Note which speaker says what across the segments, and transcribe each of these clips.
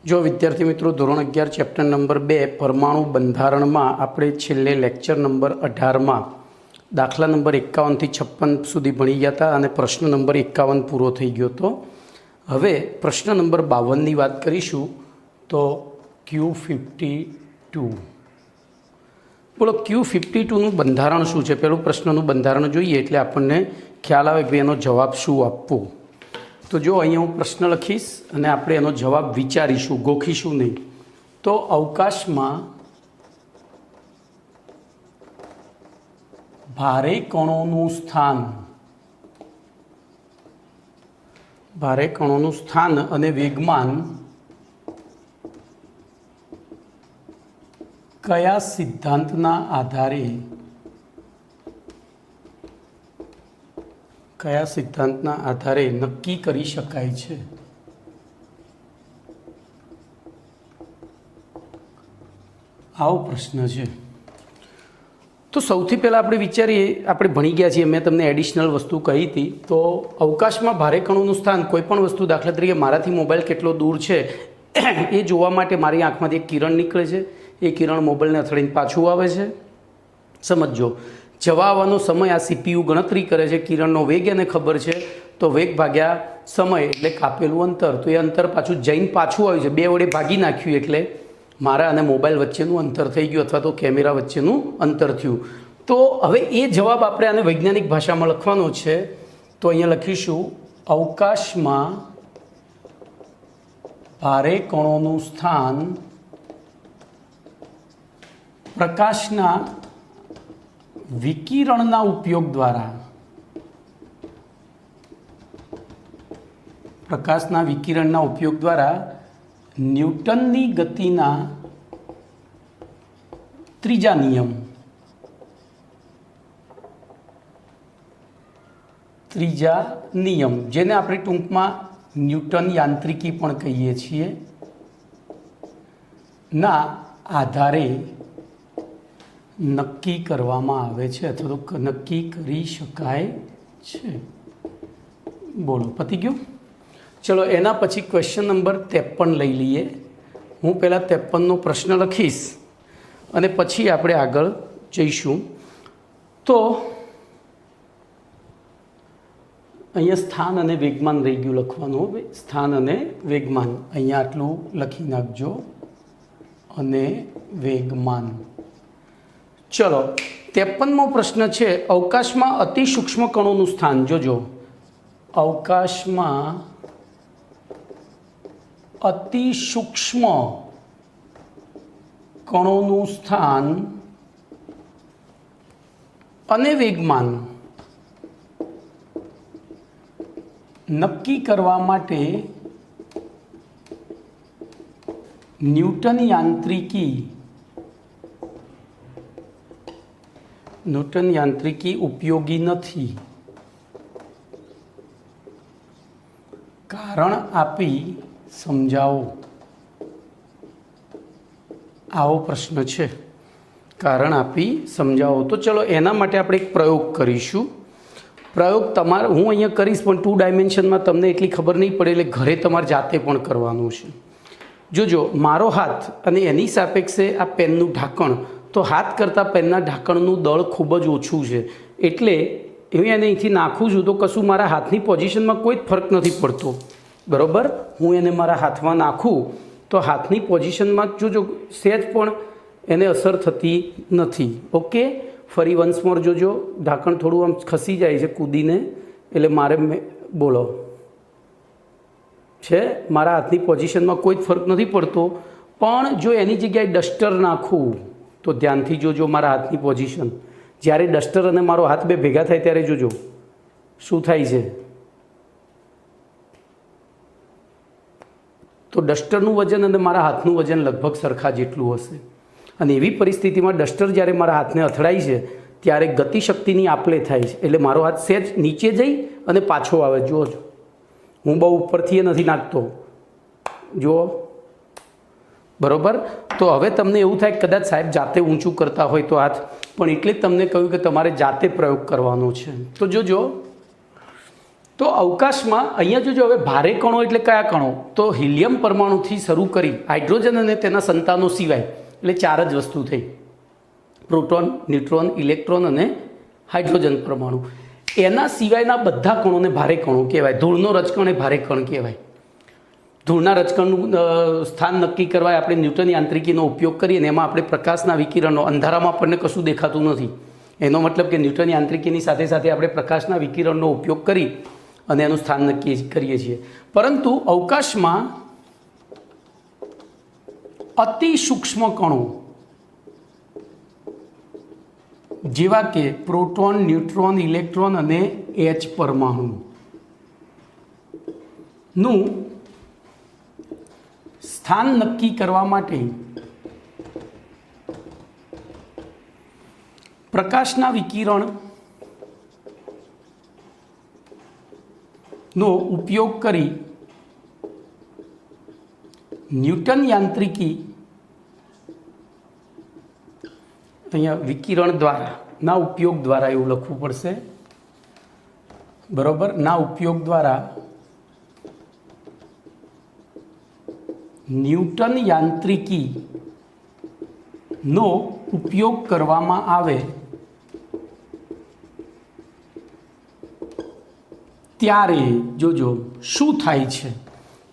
Speaker 1: जो विद्यार्थी मित्रों धोरण 11 चैप्टर नंबर 2 परमाणु बंधारण में આપણે છેલ્લે લેક્ચર નંબર 18 में દાખલા નંબર 51 થી 56 સુધી ભણી ગયા હતા અને પ્રશ્ન નંબર 51 પૂરો થઈ ગયો તો હવે પ્રશ્ન નંબર 52 ની વાત કરીશું તો Q52 બોલો Q52 નું બંધારણ શું છે પહેલું પ્રશ્નનું બંધારણ જોઈએ એટલે આપણને ખ્યાલ આવે કે એનો જવાબ શું આપવો तो जो अहीं हूँ प्रश्न लखीश अने आपणे एनो जवाब विचारीशुं गोखीशुं नहीं। तो अवकाश में भारे कणों स्थान अने वेगमान कया सिद्धांतना आधारे कया सिद्धांतना आधारे नक्की करी शकाय छे। आवो प्रश्न छे। तो सौथी पहला आपणे विचारीए आपणे भणी गया छीए मैं तमने एडिशनल वस्तु कही थी। तो अवकाश में भारे कणों स्थान कोईपण वस्तु दाखला तरीके माराथी मोबाइल केटलो दूर छे ए जोवा माटे मारी आँखमांथी एक किरण निकळे छे। ए किरण मोबाइलने અથડાઈને पाछું આવે છે। समझो जवा आवવાનો समय आ सीपीयू गणतरी करे छे। किरणनो वेग एने खबर छे तो वेग भाग्या समय एटले कापेलुं अंतर। तो ए अंतर पाछुं जईने पाछुं आव्युं छे बे वडे भागी नाख्युं एटले मारा अने मोबाइल वच्चेनुं अंतर थई गयुं अथवा तो केमेरा वच्चेनुं अंतर थयुं। तो हवे ए जवाब आपणे आने वैज्ञानिक भाषामां लखवानो छे। तो अहींया लखीशुं अवकाशमां भारे कणोनुं स्थान प्रकाशना विकिरणना उपयोग द्वारा प्रकाशना विकिरणना उपयोग द्वारा न्यूटननी गतिना त्रीजा नियम जेने आपणे टूंकमां न्यूटन यांत्रिकी पण कहीए छीए ना आधारे नक्की करवामां आवे छे अथवा तो नक्की करी शकाय छे। बोलो पती गयो। चलो एना पछी क्वेश्चन नंबर 53 लई लीए। हूँ पहला 53 नो प्रश्न लखीश अने पछी आपणे आगळ जईशुं। तो अहींया स्थान अने वेगमान रही गयुं लखवानुं। स्थान अने वेगमान अहींया आटलुं लखी नाखजो अने वेगमान। चलो 53मो प्रश्न है अवकाश में अति सूक्ष्म कणों स्थान जोजो अवकाश में अति सूक्ष्म कणों स्थान अने वेगमान नक्की करवा माटे न्यूटन यांत्रिकी उपयोगी नहीं। कारण आपी समझाओ। आवो प्रश्न छे कारण आपी समझाओ। तो चलो एना माटे आपणे एक प्रयोग करीशुं। प्रयोग तमारे हूँ अहींया करीश पण 2 डायमेंशन में तमने एटली खबर नहीं पड़े एटले घरे तमारे जाते पण करवानुं छे। जोजो मारो हाथ अने एनी सापेक्षे आ पेननुं ढांकण तो हाथ करता पेनना ढांकणनुं दळ खूब ज ओछुं छे एटले हूँ एने अहींथी नाखुं छुं तो कशुं मारा हाथनी पोजिशनमां कोई ज फर्क नहीं पड़तो। बराबर हूँ एने मारा हाथमां नाखुं तो हाथनी पोजिशनमां जोजो सेज पण एने असर थती नथी। ओके फरी वंस मोर जोजो ढांकण थोड़ुं आम खसी जाय छे कूदीने एटले मारे बोलो छे मारा हाथनी पोजिशनमां कोई ज फर्क नहीं पड़तो। पण जो एनी जग्याए डस्टर नाखुं तो ध्यानथी जोजो मारा हाथनी पोजिशन ज्यारे डस्टर अने मारो हाथ बे भेगा थाय त्यारे जोजो शुं थाय छे। तो डस्टरनुं वजन अने मारा हाथनुं वजन लगभग सरखा जेटलुं हशे अने एवी परिस्थितिमां डस्टर ज्यारे मारा हाथने અથડાય છે त्यारे गतिशक्तिनी आपले थाय छे एटले मारो हाथ सेज नीचे जई अने पाछो आवे। जो हूँ बहु उपरथी नथी नाखतो जो बराबर। तो हवे तमने एवुं थाय कदाच साहेब जाते ऊंचू करता होय तो हाथ पण एटले तमने कह्युं के तमारे जाते प्रयोग करवानो छे। तो जोजो તો અવકાશમાં અહીંયા જોજો, હવે ભારે કણો એટલે કયા કણો? તો હિલિયમ પરમાણુથી શરૂ કરી હાઇડ્રોજન અને તેના સંતાનો સિવાય, એટલે 4 જ વસ્તુ થઈ: પ્રોટોન, ન્યુટ્રોન, ઇલેક્ટ્રોન અને હાઇડ્રોજન પરમાણુ. એના સિવાયના બધા કણોને ભારે કણો કહેવાય. ધૂળનો રજકણ એ ભારે કણ કહેવાય. ધૂળના રજકણનું સ્થાન નક્કી કરવા આપણે ન્યૂટન યાંત્રિકીનો ઉપયોગ કરીએ ને એમાં આપણે પ્રકાશના વિકિરણો, અંધારામાં આપણને કશું દેખાતું નથી, એનો મતલબ કે ન્યૂટન યાંત્રિકીની સાથે સાથે આપણે પ્રકાશના વિકિરણનો ઉપયોગ કરી અને એનું સ્થાન નક્કી કરીએ છીએ. પરંતુ અવકાશમાં અતિ સૂક્ષ્મ કણો જેવા કે પ્રોટોન, ન્યુટ્રોન, ઇલેક્ટ્રોન અને H પરમાણુનું સ્થાન નક્કી કરવા માટે પ્રકાશના વિકિરણનો ઉપયોગ કરી ન્યૂટન યાંત્રિકી, અહીંયા વિકિરણ દ્વારા, ના ઉપયોગ દ્વારા એવું લખવું પડશે, બરોબર, ના ઉપયોગ દ્વારા ન્યૂટન યાંત્રિકીનો ઉપયોગ કરવામાં આવે ત્યારે જોજો શું થાય છે.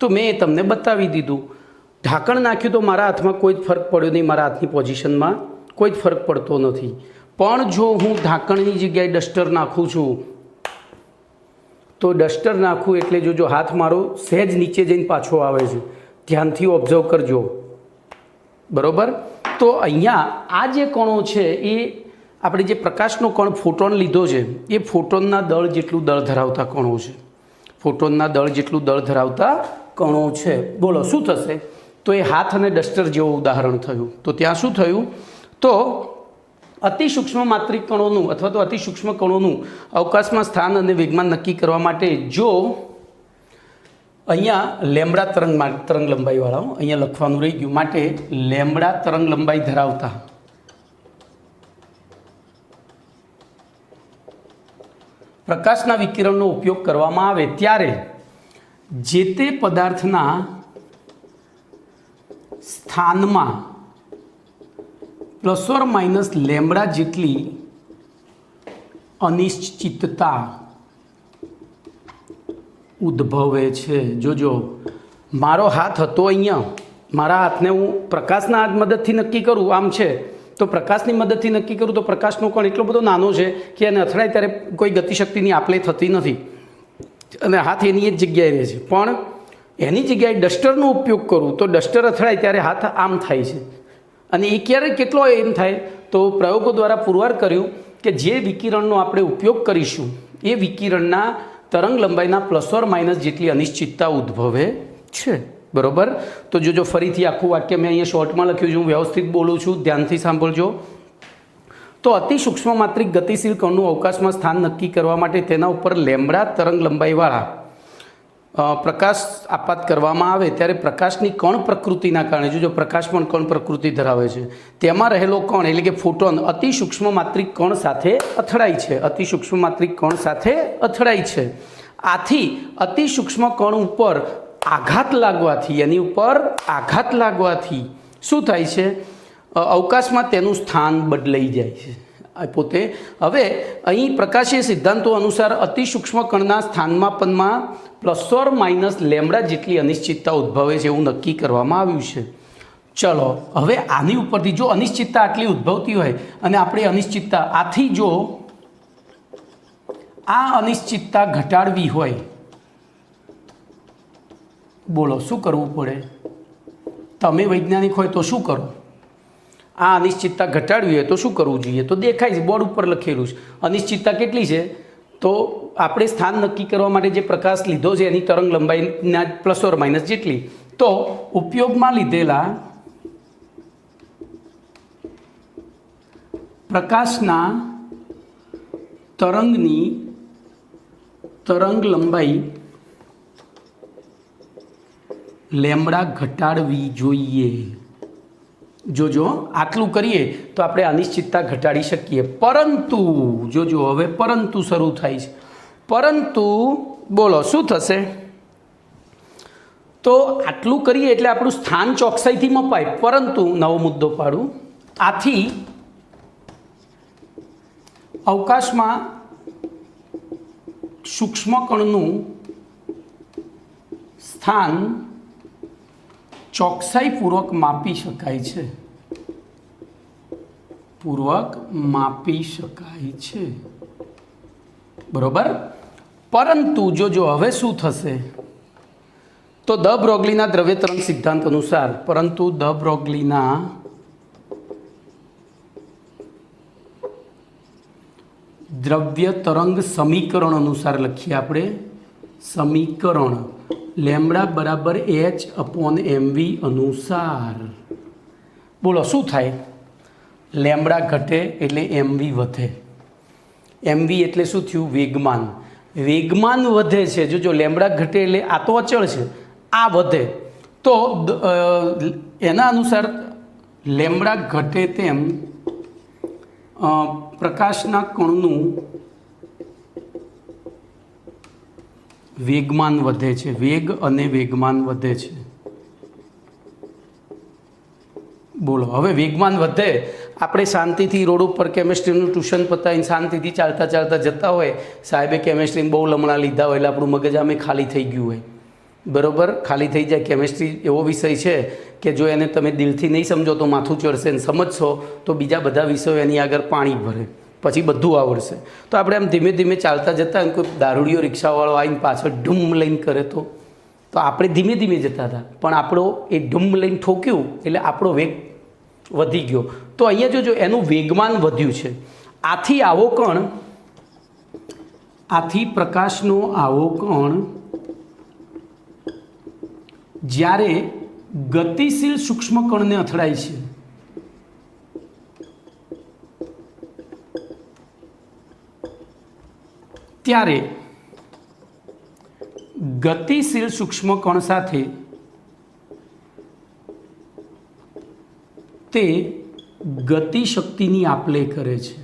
Speaker 1: તો મેં એ તમને બતાવી દીધું. ઢાંકણ નાખ્યું તો મારા હાથમાં કોઈ જ ફરક પડ્યો નહીં, મારા હાથની પોઝિશનમાં કોઈ જ ફરક પડતો નથી. પણ જો હું ઢાંકણની જગ્યાએ ડસ્ટર નાખું છું, તો ડસ્ટર નાખું એટલે જોજો હાથ મારો સહેજ નીચે જઈને પાછો આવે છે. ધ્યાનથી ઓબ્ઝર્વ કરજો, બરોબર. તો અહીંયા આ જે કણો છે એ આપણે જે પ્રકાશનો કણ ફોટોન લીધો છે એ ફોટોનના દળ જેટલું દળ ધરાવતા કણો છે. ફોટોનના દળ જેટલું દળ ધરાવતા કણો છે. બોલો શું થશે? તો એ હાથ અને ડસ્ટર જેવું ઉદાહરણ થયું. તો ત્યાં શું થયું? તો અતિ સૂક્ષ્મ માત્રિક કણોનું અથવા તો અતિ સૂક્ષ્મ કણોનું અવકાશમાં સ્થાન અને વેગમાન નક્કી કરવા માટે જો અહીંયા લેમ્બડા તરંગ લંબાઈવાળા, અહીંયા લખવાનું રહી ગયું, માટે લેમ્બડા તરંગ લંબાઈ ધરાવતા પ્રકાશના વિકિરણનો ઉપયોગ કરવામાં આવે ત્યારે જે તે પદાર્થના સ્થાનમાં પ્લસ ઓર માઇનસ લેમ્બડા જેટલી અનિશ્ચિતતા ઉદ્ભવે છે. જોજો, મારો હાથ હતો અહીંયા, મારા હાથને હું પ્રકાશના મદદથી નક્કી કરું, આમ છે તો પ્રકાશની મદદથી નક્કી કરું તો પ્રકાશનો કણ એટલો બધો નાનો છે કે એને અથડાય ત્યારે કોઈ ગતિશક્તિની આપલે થતી નથી અને હાથ એની જ જગ્યાએ રહે છે. પણ એની જગ્યાએ ડસ્ટરનો ઉપયોગ કરું તો ડસ્ટર અથડાય ત્યારે હાથ આમ થાય છે. અને એ ક્યારેય કેટલો એમ થાય? તો પ્રયોગો દ્વારા પુરવાર કર્યું કે જે વિકિરણનો આપણે ઉપયોગ કરીશું એ વિકિરણના તરંગ લંબાઈના પ્લસ ઓર માઇનસ જેટલી અનિશ્ચિતતા ઉદ્ભવે છે, બરોબર. તો જોજો ફરીથી આખું વાક્ય મેં અહીંયા શોર્ટમાં લખ્યું છે, હું વ્યવસ્થિત બોલું છું, ધ્યાનથી સાંભળજો. તો અતિ સૂક્ષ્મ માત્રિક ગતિશીલ કણનું અવકાશમાં સ્થાન નક્કી કરવા માટે તેના ઉપર લેમ્બડા તરંગ લંબાઈવાળા પ્રકાશ આપાત કરવામાં આવે ત્યારે પ્રકાશની કણ પ્રકૃતિના કારણે, જોજો પ્રકાશ પણ કણ પ્રકૃતિ ધરાવે છે, તેમાં રહેલો કણ એટલે કે ફોટોન અતિ સૂક્ષ્મ માત્રિક કણ સાથે અથડાય છે. અતિ સૂક્ષ્મ માત્રિક કણ સાથે અથડાય છે. આથી અતિ સૂક્ષ્મ કણ ઉપર આઘાત લાગવાથી, એની ઉપર આઘાત લાગવાથી શું થાય છે? અવકાશમાં તેનું સ્થાન બદલાઈ જાય છે પોતે. હવે અહીં પ્રકાશીય સિદ્ધાંતો અનુસાર અતિ સૂક્ષ્મ કણના સ્થાનમાપનમાં પ્લસ ઓર માઇનસ લેમ્બડા જેટલી અનિશ્ચિતતા ઉદ્ભવે છે એવું નક્કી કરવામાં આવ્યું છે. ચલો હવે આની ઉપરથી જો અનિશ્ચિતતા આટલી ઉદ્ભવતી હોય અને આપણે અનિશ્ચિતતા આથી જો આ અનિશ્ચિતતા ઘટાડવી હોય, બોલો શું કરવું પડે? તમે વૈજ્ઞાનિક હોય તો શું કરો? આ અનિશ્ચિતતા ઘટાડવી હોય તો શું કરવું જોઈએ? તો દેખાય છે, બોર્ડ ઉપર લખેલું છે. અનિશ્ચિતતા કેટલી છે? તો આપણે સ્થાન નક્કી કરવા માટે જે પ્રકાશ લીધો છે એની તરંગ લંબાઈના પ્લસ ઓર માઇનસ જેટલી. તો ઉપયોગમાં લીધેલા પ્રકાશના તરંગની તરંગ લંબાઈ લેમ્બડા ઘટાડવી જોઈએ. જોજો આટલું કરીએ તો આપણે અનિશ્ચિતતા ઘટાડી શકીએ. પરંતુ જોજો હવે પરંતુ શરૂ થાય છે. પરંતુ બોલો શું થશે? તો આટલું કરીએ એટલે આપણું સ્થાન ચોકસાઈથી મપાય, પરંતુ નવો મુદ્દો પાડું, આથી અવકાશમાં સૂક્ષ્મ કણનું સ્થાન ચોકસાઈપૂર્વક માપી શકાય છે, માપી શકાય છે, બરોબર. પરંતુ જો હવે શું થશે? તો દ બ્રોગલીના દ્રવ્ય તરંગ સિદ્ધાંત અનુસાર, પરંતુ દ બ્રોગલીના દ્રવ્ય તરંગ સમીકરણ અનુસાર લખીએ આપણે, સમીકરણ લેમ્બડા બરાબર H/mv અનુસાર, બોલો શું થાય? લેમ્બડા ઘટે એટલે mv વધે. mv એટલે શું થયું? વેગમાન. વેગમાન વધે છે. જો લેમ્બડા ઘટે એટલે આ તો અચળ છે, આ વધે, તો એના અનુસાર લેમ્બડા ઘટે તેમ પ્રકાશના કણનું વેગમાન વધે છે. વેગ અને વેગમાન વધે છે. બોલો હવે વેગમાન વધે, આપણે શાંતિથી રોડ ઉપર કેમેસ્ટ્રીનું ટ્યુશન પતાવીને શાંતિથી ચાલતા ચાલતા જતા હોય, સાહેબે કેમેસ્ટ્રીને બહુ લમણા લીધા હોય એટલે આપણું મગજ આમે ખાલી થઈ ગયું હોય, બરાબર, ખાલી થઈ જાય. કેમેસ્ટ્રી એવો વિષય છે કે જો એને તમે દિલથી નહીં સમજો તો માથું ચડશે, ને સમજશો તો બીજા બધા વિષયો એની આગળ પાણી ભરે, પછી બધું આવડશે. તો આપણે આમ ધીમે ધીમે ચાલતા જતા કોઈ દારૂડિયો રિક્ષાવાળો આવીને પાછળ ઢૂમ લઈને કરે તો આપણે ધીમે ધીમે જતા હતા, પણ આપણો એ ઢૂમ લઈને ઠોક્યું એટલે આપણો વેગ વધી ગયો. તો અહીંયા જોજો એનું વેગમાન વધ્યું છે. આથી આવો કણ, આથી પ્રકાશનો આવો કણ જ્યારે ગતિશીલ સૂક્ષ્મ કણને અથડાય છે, ત્યારે ગતિશીલ સૂક્ષ્મ કણ સાથે તે ગતિશક્તિની આપ-લે કરે છે.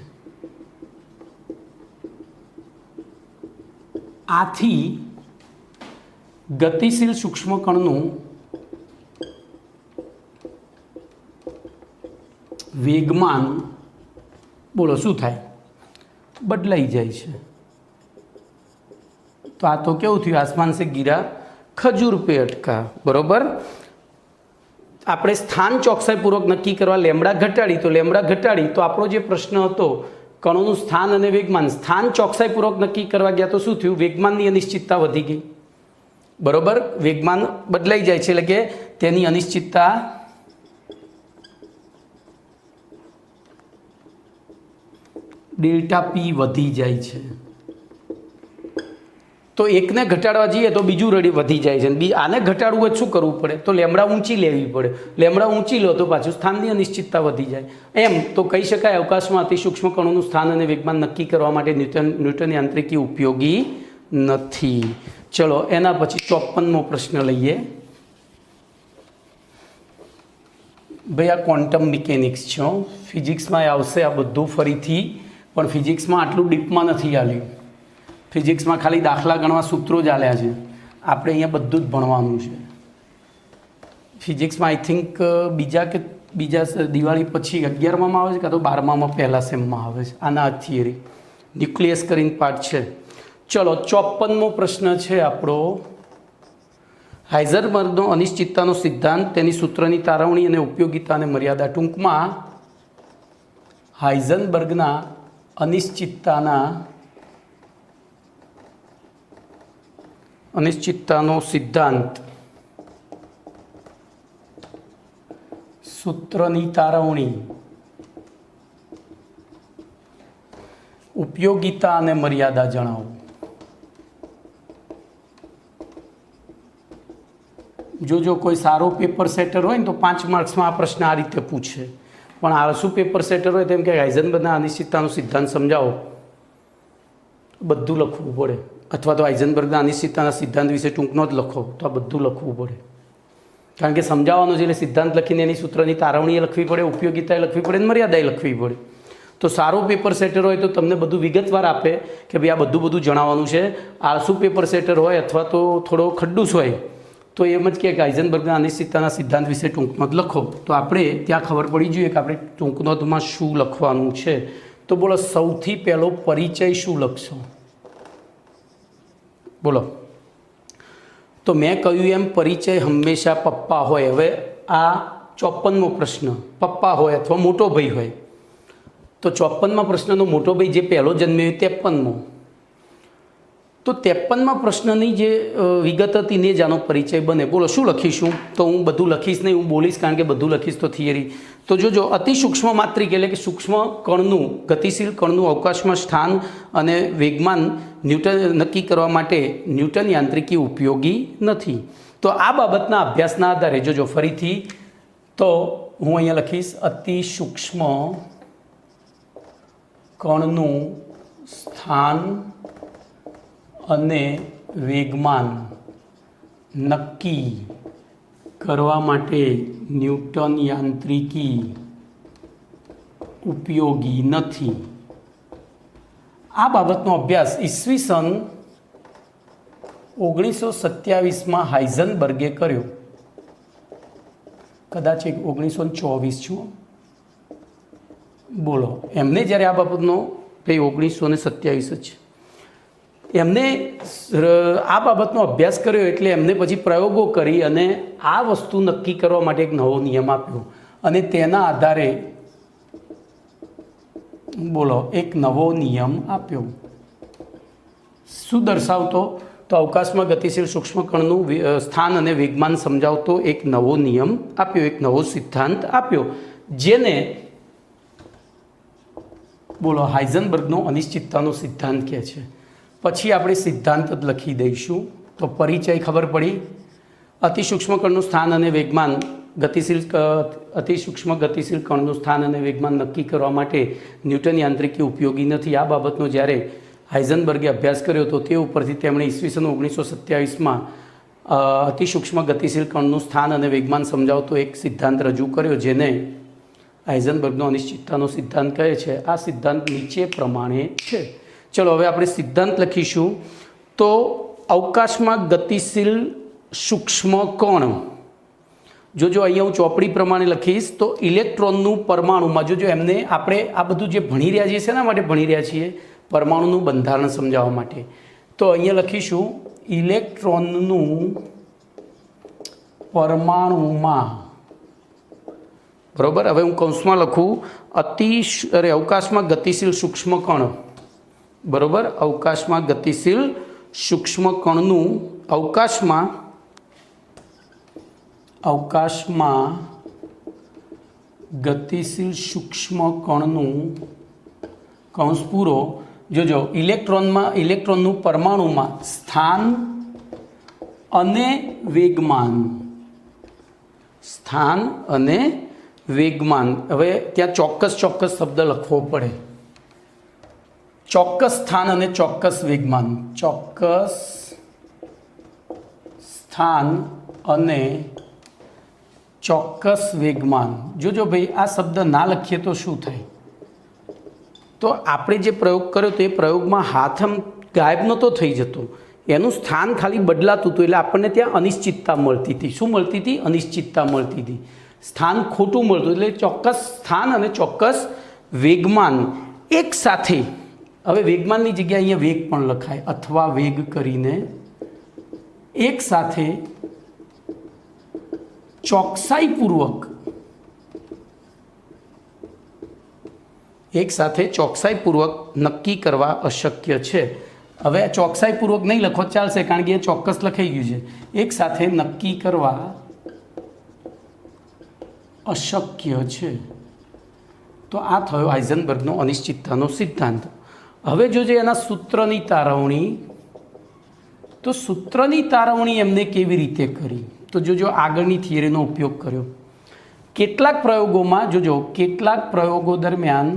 Speaker 1: આથી ગતિશીલ સૂક્ષ્મ કણનું વેગમાન, બોલો શું થાય? બદલાઈ જાય છે. તો આ તો કેવું થયું? આસમાન સે ગીરા ખજૂર પે અટકા, બરોબર. આપણે સ્થાન ચોકસાઈપૂર્વક નક્કી કરવા લેમ્બડા ઘટાડી, તો લેમ્બડા ઘટાડી તો આપણો જે પ્રશ્ન હતો કણોનું સ્થાન અને વેગમાન, સ્થાન ચોકસાઈપૂર્વક નક્કી કરવા ગયા તો શું થયું? વેગમાનની અનિશ્ચિતતા વધી ગઈ, બરોબર. વેગમાન બદલાઈ જાય છે એટલે કે તેની અનિશ્ચિતતા ડેલ્ટા પી વધી જાય છે. તો એકને ઘટાડવા જઈએ તો બીજું રડી વધી જાય છે. આને ઘટાડવું હોય શું કરવું પડે? તો લેમ્બડા ઊંચી લેવી પડે. લેમ્બડા ઊંચી લો તો પાછું સ્થાનની અનિશ્ચિતતા વધી જાય. એમ તો કહી શકાય અવકાશમાં અતિ સૂક્ષ્મ કણોનું સ્થાન અને વેગમાન નક્કી કરવા માટે ન્યૂટનની યાંત્રિકી ઉપયોગી નથી. ચલો એના પછી 54મો પ્રશ્ન લઈએ. ભાઈ આ ક્વોન્ટમ મિકેનિક્સ છે, ફિઝિક્સમાં આવશે આ બધું ફરીથી, પણ ફિઝિક્સમાં આટલું ડીપમાં નથી આવ્યું. ફિઝિક્સમાં ખાલી દાખલા ગણવા સૂત્રો જ આલ્યા છે. આપણે અહીંયા બધું જ ભણવાનું છે. ફિઝિક્સમાં આઈ થિંક બીજા દિવાળી પછી 11માં આવે છે કાં તો 12માં પહેલા સેમમાં આવે છે. આના થિયરી ન્યુક્લિયસ કરીને પાર્ટ છે. ચલો 54મો પ્રશ્ન છે આપણો. હાઇઝનબર્ગનો અનિશ્ચિતતાનો સિદ્ધાંત, તેની સૂત્રની તારવણી અને ઉપયોગિતા અને મર્યાદા. ટૂંકમાં હાઇઝનબર્ગના અનિશ્ચિતતાનો સિદ્ધાંત, સૂત્રની તારવણી, ઉપયોગિતા અને મર્યાદા જણાવો. જો કોઈ સારો પેપર સેટર હોય ને તો 5 માર્ક્સમાં આ પ્રશ્ન આ રીતે પૂછે, પણ આળસુ પેપર સેટર હોય તેમ કે હાઇઝનબર્ગના અનિશ્ચિતતાનો સિદ્ધાંત સમજાવો, બધું લખવું પડે. અથવા તો હાઇઝનબર્ગના અનિશ્ચિતતાના સિદ્ધાંત વિશે ટૂંકનો જ લખો તો આ બધું લખવું પડે. કારણ કે સમજાવવાનો છે એટલે સિદ્ધાંત લખીને એની સૂત્રની તારવણીએ લખવી પડે, ઉપયોગિતાએ લખવી પડે અને મર્યાદાએ લખવી પડે. તો સારો પેપર સેટર હોય તો તમને બધું વિગતવાર આપે કે ભાઈ આ બધું જણાવવાનું છે. આળસુ પેપર સેટર હોય અથવા તો થોડો ખડ્ડુસ હોય તો એમ જ કે હાઇઝનબર્ગના અનિશ્ચિતતાના સિદ્ધાંત વિશે ટૂંકમાં લખો. તો આપણે ત્યાં ખબર પડી જોઈએ કે આપણે ટૂંકનોટમાં શું લખવાનું છે. તો બોલો સૌથી પહેલો પરિચય શું લખશો? બોલો. તો મેં કહ્યું એમ પરિચય હંમેશા પપ્પા હોય. હવે આ 54મો પ્રશ્ન પપ્પા હોય અથવા મોટો ભાઈ હોય તો 54મા પ્રશ્નનો મોટો ભાઈ જે પહેલો જન્મ્યો 53મો, તો 53મા પ્રશ્નની જે વિગત હતી ને જ આનો પરિચય બને. બોલો શું લખીશું? તો હું બધું લખીશ નહીં, હું બોલીશ, કારણ કે બધું લખીશ તો થિયરી. તો જોજો, અતિ સૂક્ષ્મ માત્રિક એટલે કે સૂક્ષ્મ કણનું, ગતિશીલ કણનું અવકાશમાં સ્થાન અને વેગમાન નક્કી કરવા માટે ન્યૂટન યાંત્રિકી ઉપયોગી નથી. તો આ બાબતના અભ્યાસના આધારે જોજો ફરીથી, તો હું અહીંયા લખીશ અતિ સૂક્ષ્મ કણનું સ્થાન અને વેગમાન નક્કી કરવા માટે ન્યૂટન યાંત્રિકી ઉપયોગી નથી. આ બાબતનો અભ્યાસ ઈસવીસન 1927માં હાઇઝનબર્ગે કર્યો. કદાચ 1924 છું. બોલો, એમને જ્યારે આ બાબતનો ભાઈ 1927 જ એમને આ બાબતનો અભ્યાસ કર્યો, એટલે એમને પછી પ્રયોગો કરી અને આ વસ્તુ નક્કી કરવા માટે એક નવો નિયમ આપ્યો અને તેના આધારે બોલો એક નવો નિયમ આપ્યો. શું દર્શાવતો? તો અવકાશમાં ગતિશીલ સૂક્ષ્મ કણનું સ્થાન અને વેગમાન સમજાવતો એક નવો નિયમ આપ્યો, એક નવો સિદ્ધાંત આપ્યો, જેને બોલો હાઇઝનબર્ગનો અનિશ્ચિતતાનો સિદ્ધાંત કહે છે. પછી આપણે સિદ્ધાંત જ લખી દઈશું. તો પરિચય ખબર પડી. અતિ સૂક્ષ્મ કણનું સ્થાન અને વેગમાન અતિ સૂક્ષ્મ ગતિશીલ કણનું સ્થાન અને વેગમાન નક્કી કરવા માટે ન્યૂટન યાંત્રિકી ઉપયોગી નથી. આ બાબતનો જ્યારે હાઇઝનબર્ગે અભ્યાસ કર્યો તો તે ઉપરથી તેમણે ઈસવીસન 1927માં અતિ સૂક્ષ્મ ગતિશીલ કણનું સ્થાન અને વેગમાન સમજાવતો એક સિદ્ધાંત રજૂ કર્યો, જેને હાઇઝનબર્ગનો અનિશ્ચિતતાનો સિદ્ધાંત કહે છે. આ સિદ્ધાંત નીચે પ્રમાણે છે. ચલો હવે આપણે સિદ્ધાંત લખીશું. તો અવકાશમાં ગતિશીલ સૂક્ષ્મ કણ, જોજો અહીંયા હું ચોપડી પ્રમાણે લખીશ. તો ઇલેક્ટ્રોનનું પરમાણુમાં, જોજો એમને આપણે આ બધું જે ભણી રહ્યા છીએ શેના માટે ભણી રહ્યા છીએ? પરમાણુનું બંધારણ સમજાવવા માટે. તો અહીંયા લખીશું ઇલેક્ટ્રોનનું પરમાણુમાં, બરાબર. હવે હું કૌંસમાં લખું અવકાશમાં ગતિશીલ સૂક્ષ્મ કણ, બરાબર. અવકાશમાં ગતિશીલ સૂક્ષ્મ કણનું અવકાશમાં ગતિશીલ સૂક્ષ્મ કણનું કૌંસ પૂરો. જોજો ઇલેક્ટ્રોનનું પરમાણુમાં સ્થાન અને વેગમાન, સ્થાન અને વેગમાન. હવે ત્યાં ચોક્કસ શબ્દ લખવો પડે. ચોક્કસ સ્થાન અને ચોક્કસ વેગમાન, ચોક્કસ સ્થાન અને ચોક્કસ વેગમાન. જોજો ભાઈ, આ શબ્દ ના લખીએ તો શું થાય? તો આપણે જે પ્રયોગ કર્યો તો એ પ્રયોગમાં હાથ આમ ગાયબ નહોતો થઈ જતો, એનું સ્થાન ખાલી બદલાતું હતું. એટલે આપણને ત્યાં અનિશ્ચિતતા મળતી હતી. શું મળતી હતી? અનિશ્ચિતતા મળતી હતી. સ્થાન ખોટું મળતું. એટલે ચોક્કસ સ્થાન અને ચોક્કસ વેગમાન એક સાથે. હવે વેગમાનની જગ્યાએ અહીંયા વેગ પણ લખાય, અથવા વેગ કરીને એક સાથે ચોકસાઈપૂર્વક નક્કી કરવા અશક્ય છે. હવે ચોકસાઈપૂર્વક નહીં લખો ચાલશે, કારણ કે એ ચોક્કસ લખાઈ ગયું છે. એક સાથે નક્કી કરવા અશક્ય છે. તો આ થયો હાઇઝનબર્ગનો અનિશ્ચિતતાનો સિદ્ધાંત. હવે જોજે એના સૂત્રની તારવણી. તો સૂત્રની તારવણી એમને કેવી રીતે કરી? તો જોજો આગળની થિયરીનો ઉપયોગ કર્યો. કેટલાક પ્રયોગોમાં જોજો, કેટલાક પ્રયોગો દરમિયાન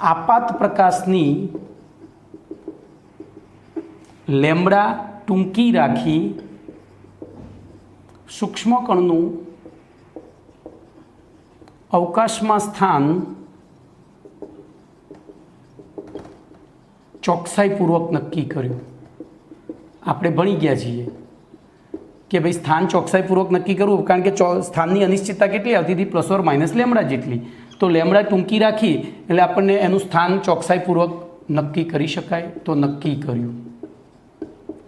Speaker 1: આપાત પ્રકાશની લેમ્બડા ટૂંકી રાખી સૂક્ષ્મ કણનું અવકાશમાં સ્થાન ચોકસાઈપૂર્વક નક્કી કર્યું. આપણે ભણી ગયા છીએ કે ભાઈ સ્થાન ચોકસાઈપૂર્વક નક્કી કરવું, કારણ કે સ્થાનની અનિશ્ચિતતા કેટલી આવતી હતી? પ્લસ ઓર માઇનસ લેમડા જેટલી. તો લેમડા ટૂંકી રાખી એટલે આપણને એનું સ્થાન ચોકસાઈપૂર્વક નક્કી કરી શકાય, તો નક્કી કર્યું.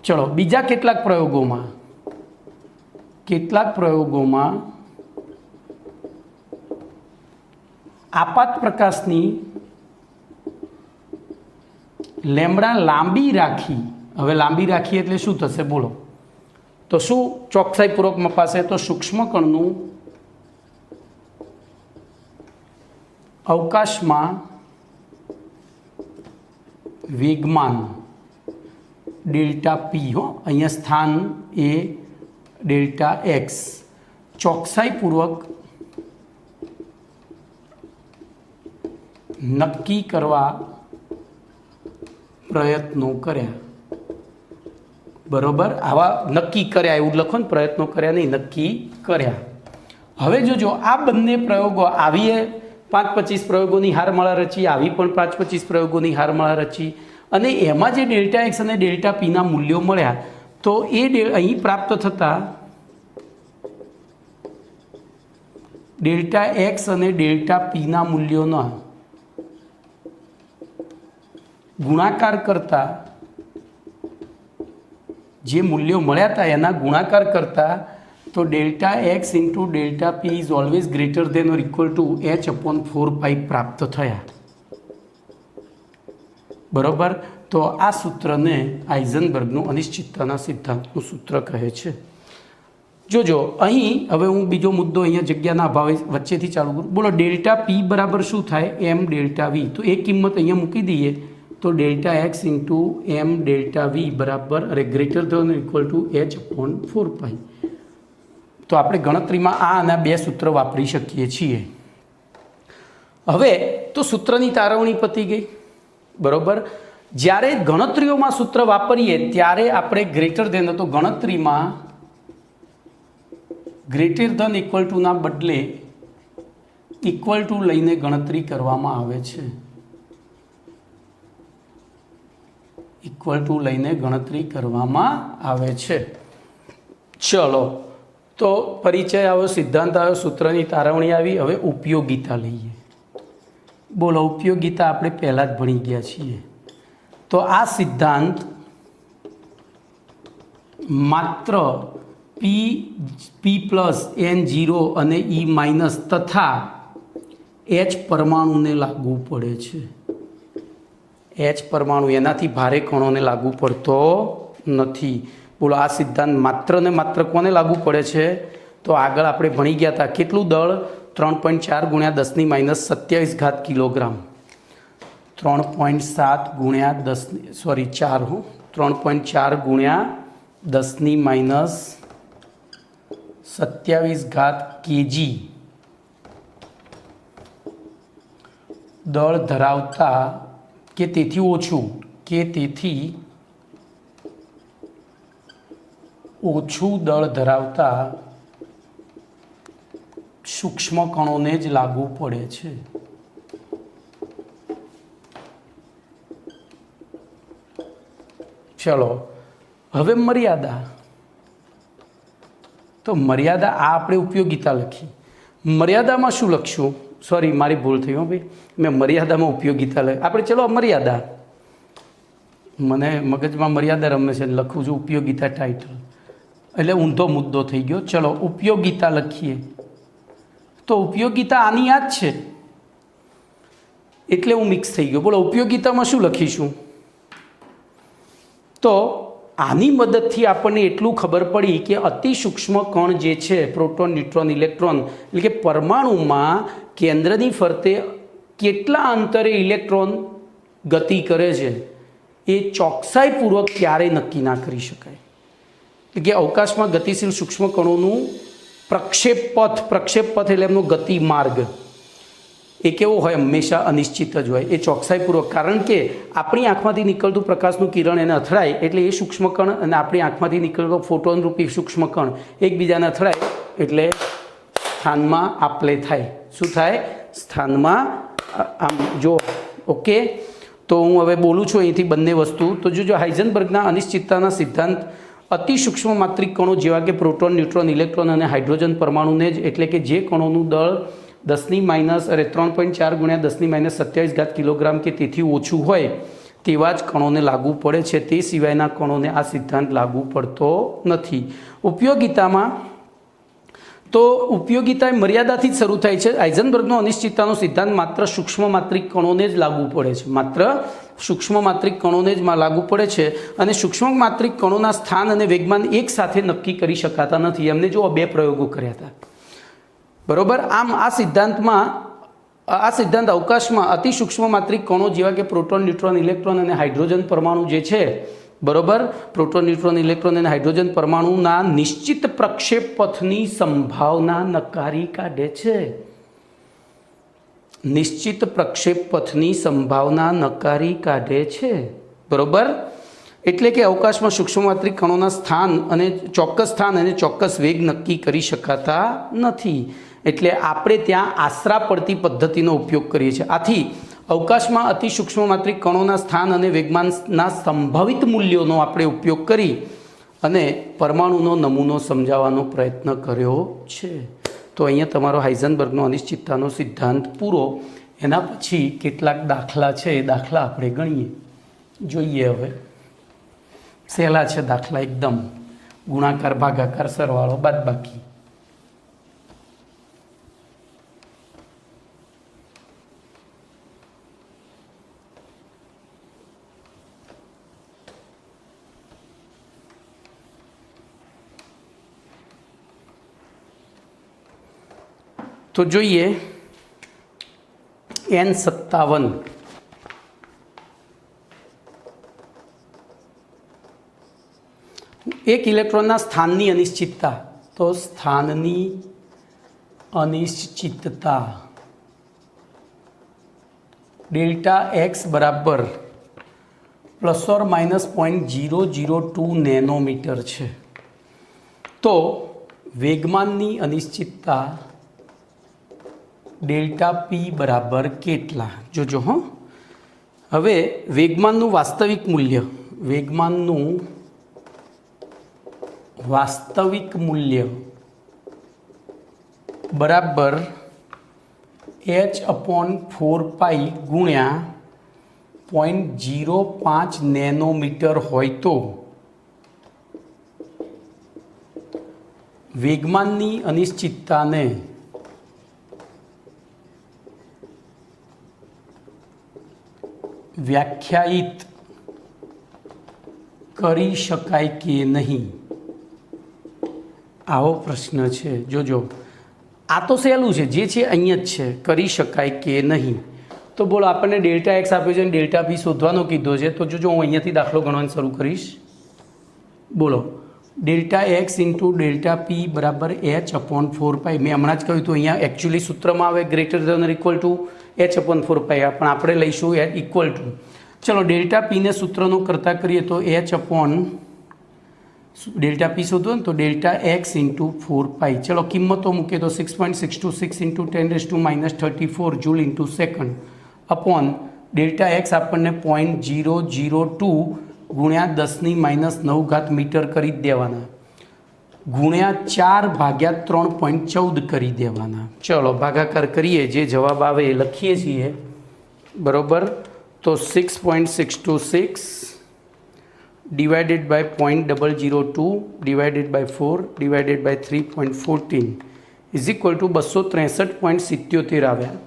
Speaker 1: ચલો બીજા કેટલાક પ્રયોગોમાં આપાત પ્રકાશની લેમડા લાંબી રાખી. હવે લાંબી રાખી એટલે શું થશે બોલો? તો શું ચોકસાઈપૂર્વક મપાશે? તો સૂક્ષ્મકણનું અવકાશમાં વેગમાન ડેલ્ટા પી, અહીંયા સ્થાન એ ડેલ્ટા એક્સ ચોકસાઈપૂર્વક નક્કી કરવા પ્રયત્નો કર્યા. બરોબર, આવા નક્કી કર્યા એવું લખો ને, પ્રયત્નો કર્યા નહીં, નક્કી કર્યા. હવે જોજો આ બંને પ્રયોગો, આવી 5-25 પ્રયોગોની હારમાળા રચી, આવી પણ 5-25 પ્રયોગોની હારમાળા રચી, અને એમાં જે ડેલ્ટા એક્સ અને ડેલ્ટા પીના મૂલ્યો મળ્યા, તો એ અહીં પ્રાપ્ત થતા ડેલ્ટા એક્સ અને ડેલ્ટા પીના મૂલ્યોના ગુણાકાર કરતા જે મૂલ્યો મળ્યા હતા એના ગુણાકાર કરતા તો delta x into delta P is always greater than or equal to h/4π પ્રાપ્ત થયા. બરોબર, તો આ સૂત્રને હાઇઝનબર્ગનું અનિશ્ચિતતાના સિદ્ધાંતનું સૂત્ર કહે છે. જોજો અહીં હવે હું બીજો મુદ્દો અહીંયા જગ્યાના અભાવે વચ્ચેથી ચાલુ કરું. બોલો ડેલ્ટા પી બરાબર શું થાય? M delta v. તો એ કિંમત અહીંયા મૂકી દઈએ તો delta x into m delta v બરાબર greater than equal to h/4π. તો આપણે ગણતરીમાં આ અને બે સૂત્ર વાપરી શકીએ છીએ. હવે તો સૂત્રની તારવણી પતી ગઈ. બરોબર, જ્યારે ગણતરીઓમાં સૂત્ર વાપરીએ ત્યારે આપણે ગ્રેટર દેન, તો ગણતરીમાં ગ્રેટર ધન ઇક્વલ ટુના બદલે ઇક્વલ ટુ લઈને ગણતરી કરવામાં આવે છે. ઇક્વલ ટુ લઈને ગણતરી કરવામાં આવે છે. ચલો, તો પરિચય આવ્યો, સિદ્ધાંત આવ્યો, સૂત્રની તારવણી આવી. હવે ઉપયોગિતા લઈએ. બોલો, ઉપયોગિતા આપણે પહેલાં જ ભણી ગયા છીએ. તો આ સિદ્ધાંત માત્ર P+N0 અને E- તથા H પરમાણુને લાગુ પડે છે. H પરમાણુ એનાથી ભારે કણોને લાગુ પડતો નથી. બોલો, આ સિદ્ધાંત માત્ર ને માત્ર કોને લાગુ પડે છે? તો આગળ આપણે ભણી ગયા હતા કેટલું દળ? 3.4 × 10⁻27 કિલોગ્રામ. 3.7 × 3.4 × 10⁻27 kg દળ ધરાવતા કે તેથી ઓછું દળ ધરાવતા સૂક્ષ્મ કણોને જ લાગુ પડે છે. ચલો, હવે મર્યાદા. તો મર્યાદા, આ આપણે ઉપયોગિતા લખી. મર્યાદામાં શું લખશું? સોરી, મારી ભૂલ થઈ હો ભાઈ, મેં મર્યાદામાં ઉપયોગિતા લખી. આપણે ચલો મર્યાદા, મને મગજમાં મર્યાદા રમે છે, લખું છું ઉપયોગિતા ટાઇટલ, એટલે ઊંધો મુદ્દો થઈ ગયો. ચલો ઉપયોગિતા લખીએ. તો ઉપયોગિતા આની યાદ છે એટલે હું મિક્સ થઈ ગયો. બોલો, ઉપયોગિતામાં શું લખીશું? તો આની મદદથી આપણને એટલું ખબર પડી કે અતિ સૂક્ષ્મ કણ જે છે, પ્રોટોન, ન્યુટ્રોન, ઇલેક્ટ્રોન, એટલે કે પરમાણુમાં કેન્દ્રની ફરતે કેટલા અંતરે ઇલેક્ટ્રોન ગતિ કરે છે એ ચોકસાઈપૂર્વક ક્યારેય નક્કી ના કરી શકાય. એટલે કે અવકાશમાં ગતિશીલ સૂક્ષ્મ કણોનું પ્રક્ષેપ પથ એટલે એમનો ગતિ માર્ગ એ કેવો હોય? હંમેશા અનિશ્ચિત જ હોય. એ ચોકસાઈપૂર્વક, કારણ કે આપણી આંખમાંથી નીકળતું પ્રકાશનું કિરણ એને અથડાય એટલે એ સૂક્ષ્મકણ અને આપણી આંખમાંથી નીકળતો ફોટોન રૂપી સૂક્ષ્મકણ એકબીજાને અથડાય એટલે સ્થાનમાં આપલે થાય, શું થાય? સ્થાનમાં આમ જો ઓકે. તો હું હવે બોલું છું અહીંથી બંને વસ્તુ. તો જો હાઇઝનબર્ગના અનિશ્ચિતતાના સિદ્ધાંત અતિ સૂક્ષ્મ માત્રિક કણો જેવા કે પ્રોટોન, ન્યુટ્રોન, ઇલેક્ટ્રોન અને હાઇડ્રોજન પરમાણુને જ, એટલે કે જે કણોનું દળ 3.4 ગુણ્યા 10⁻27 કિલોગ્રામ કે તેથી ઓછું હોય તેવા જ કણોને લાગુ પડે છે. તે સિવાયના કણોને આ સિદ્ધાંત લાગુ પડતો નથી. ઉપયોગિતા મર્યાદાથી જ શરૂ થાય છે. હાઇઝનબર્ગનો અનિશ્ચિતતાનો સિદ્ધાંત માત્ર સૂક્ષ્મ માત્રિક કણોને જ લાગુ પડે છે. માત્ર સૂક્ષ્મ માત્રિક કણોને જ લાગુ પડે છે. અને સૂક્ષ્મ માત્રિક કણોના સ્થાન અને વેગમાન એક સાથે નક્કી કરી શકાતા નથી. એમને જો 2 પ્રયોગો કર્યા હતા, બરોબર. આમ આ સિદ્ધાંત અવકાશમાં અતિ સૂક્ષ્મ માત્રિક કણો જેવા કે પ્રોટોન, ન્યુટ્રોન, ઇલેક્ટ્રોન અને હાઇડ્રોજન પરમાણુ જે છે, બરોબર, પ્રોટોન, ન્યુટ્રોન, ઇલેક્ટ્રોન અને હાઇડ્રોજન પરમાણુના નિશ્ચિત પ્રક્ષેપ પથની સંભાવના નકારી કાઢે છે. નિશ્ચિત પ્રક્ષેપ પથની સંભાવના નકારી કાઢે છે, બરોબર. એટલે કે અવકાશમાં સૂક્ષ્મ માત્રિક કણોના ચોક્કસ સ્થાન અને ચોક્કસ વેગ નક્કી કરી શકાતા નથી. એટલે આપણે ત્યાં આશરા પડતી પદ્ધતિનો ઉપયોગ કરીએ છીએ. આથી અવકાશમાં અતિ સૂક્ષ્મ માત્રિક કણોના સ્થાન અને વેગમાનના સંભવિત મૂલ્યોનો આપણે ઉપયોગ કરી અને પરમાણુનો નમૂનો સમજાવવાનો પ્રયત્ન કર્યો છે. તો અહીંયા તમારો હાઇઝનબર્ગનો અનિશ્ચિતતાનો સિદ્ધાંત પૂરો. એના પછી કેટલાક દાખલા છે, એ દાખલા આપણે ગણીએ. જોઈએ હવે. સહેલા છે દાખલા એકદમ. ગુણાકાર, ભાગાકાર, સરવાળો, બાદબાકી. તો જોઈએ N57 એક ઇલેક્ટ્રોનના સ્થાનની અનિશ્ચિતતા. તો સ્થાનની અનિશ્ચિતતા ડેલ્ટા x બરાબર ±0.002 નેનોમીટર છે. તો વેગમાનની અનિશ્ચિતતા ડેલ્ટા પી બરાબર કેટલા? જોજો હો. હવે વેગમાનનું વાસ્તવિક બરાબર h/4π ગુણ્યા 0.05 નેનોમીટર હોય તો વેગમાનની અનિશ્ચિતતાને વ્યાખ્યાયિત કરી શકાય કે નહીં? આવો પ્રશ્ન છે. જોજો, આ તો સહેલું છે, જે છે અહીંયા જ છે. કરી શકાય કે નહીં. તો બોલો, આપણને ડેલ્ટા એક્સ આપ્યો છે અને ડેલ્ટા પી શોધવાનો કીધો છે. તો જોજો, હું અહીંયાથી દાખલો ગણવાનું શરૂ કરીશ. બોલો, delta x into delta P બરાબર h/4π. મેં હમણાં જ કહ્યું હતું, અહીંયા એકચ્યુઅલી સૂત્રમાં આવે greater than or equal to h/4π, પણ આપણે લઈશું ઇક્વલ ટુ. ચલો, ડેલ્ટા પીને સૂત્રનો કરતા કરીએ તો ડેલ્ટા પી શોધો ને, તો ડેલ્ટા એક્સ ઇન્ટુ 4π. ચલો, કિંમતો મૂકીએ તો 6.626 into 10⁻−34 joule into second upon delta x આપણને 0.002 ગુણ્યા 10⁻9 મીટર કરી દેવાના, ગુણ્યા 4/3.14 કરી દેવાના. ચલો, ભાગાકાર કરીએ, જે જવાબ આવે એ લખીએ છીએ, બરોબર. તો 6.626 divided by 0.002 divided by 4 divided by 3.14 is equal to 263.77 આવ્યા.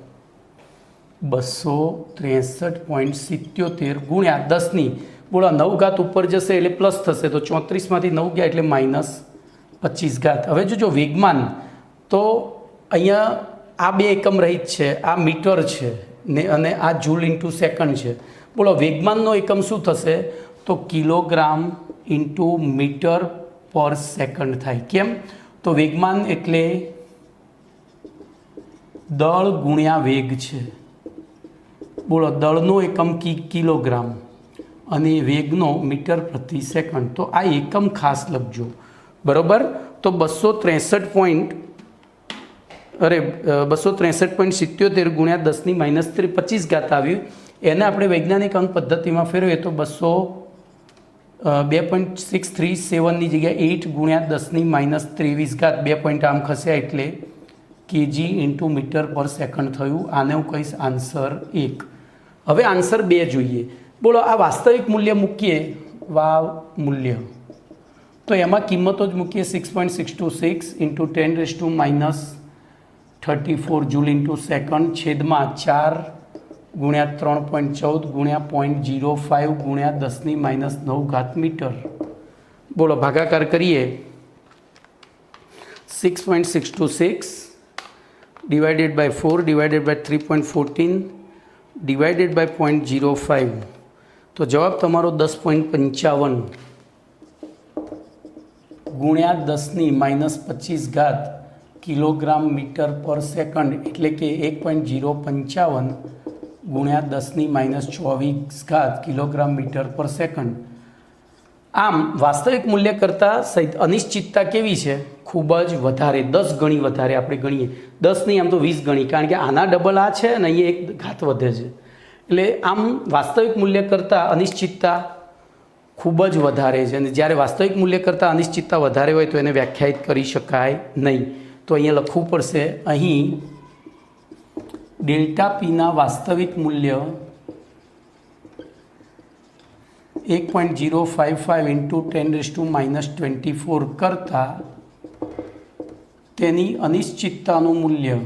Speaker 1: 263.77 ગુણ્યા 10ની, બોલો, 9 ઉપર જશે એટલે પ્લસ થશે, તો 34માંથી 9 ગયા એટલે -25. હવે જોજો વેગમાન, તો અહીંયા આ 2 એકમ રહિત છે, આ મીટર છે ને, અને આ જૂલ ઇન્ટુ સેકન્ડ છે. બોલો, વેગમાનનો એકમ શું થશે? તો કિલોગ્રામ ઇન્ટુ મીટર પર સેકન્ડ થાય. કેમ? તો વેગમાન એટલે દળ ગુણ્યા વેગ છે. બોલો, દળનો એકમ કિલોગ્રામ અને વેગનો મીટર પ્રતિ સેકન્ડ. તો આ એકમ ખાસ લખજો, બરોબર. તો 263 અરે 263.77 ગુણ્યા 10⁻25 આવ્યું. એને આપણે વૈજ્ઞાનિક અંક પદ્ધતિમાં ફેરવીએ તો 2.637ની જગ્યાએ 8 ગુણ્યા 10⁻23 2 પોઈન્ટ આમ ખસ્યા એટલે કેજી ઇન્ટુ મીટર પર સેકન્ડ થયું. આને હું કહીશ આન્સર 1. હવે આન્સર 2 જોઈએ. બોલો, આ વાસ્તવિક મૂલ્ય મૂકીએ, વાવ મૂલ્ય, તો એમાં કિંમતો જ મૂકીએ. 6.626 ઇન્ટુ 10⁻34 જૂલ ઇન્ટુ સેકન્ડ છેદમાં 4 ગુણ્યા 3.14 ગુણ્યા 0.05 ગુણ્યા 10⁻9 મીટર. બોલો, ભાગાકાર કરીએ. 6.626 divided by 4 divided by 3.14 divided by 0.05 તો જવાબ તમારો 10.55 ગુણ્યા 10⁻25 કિલોગ્રામ મીટર પર સેકન્ડ એટલે કે 1.055 ગુણ્યા 10⁻24 કિલોગ્રામ મીટર પર સેકન્ડ. આમ વાસ્તવિક મૂલ્ય કરતાં અનિશ્ચિતતા કેવી છે? ખૂબ જ વધારે, 10 ગણી વધારે. આપણે ગણીએ 10 નહીં, આમ તો 20 ગણી, કારણ કે આના ડબલ આ છે અને અહીંયા એક ઘાત વધે છે. એટલે આમ વાસ્તવિક મૂલ્ય કરતાં અનિશ્ચિતતા ખૂબ જ વધારે છે. અને જ્યારે વાસ્તવિક મૂલ્ય કરતાં અનિશ્ચિતતા વધારે હોય તો એને વ્યાખ્યાયિત કરી શકાય નહીં. તો અહીંયા લખવું પડશે, અહીં ડેલ્ટા પીના વાસ્તવિક મૂલ્ય 1.055 ઇન્ટુ 10⁻24 કરતાં તેની અનિશ્ચિતતાનું મૂલ્ય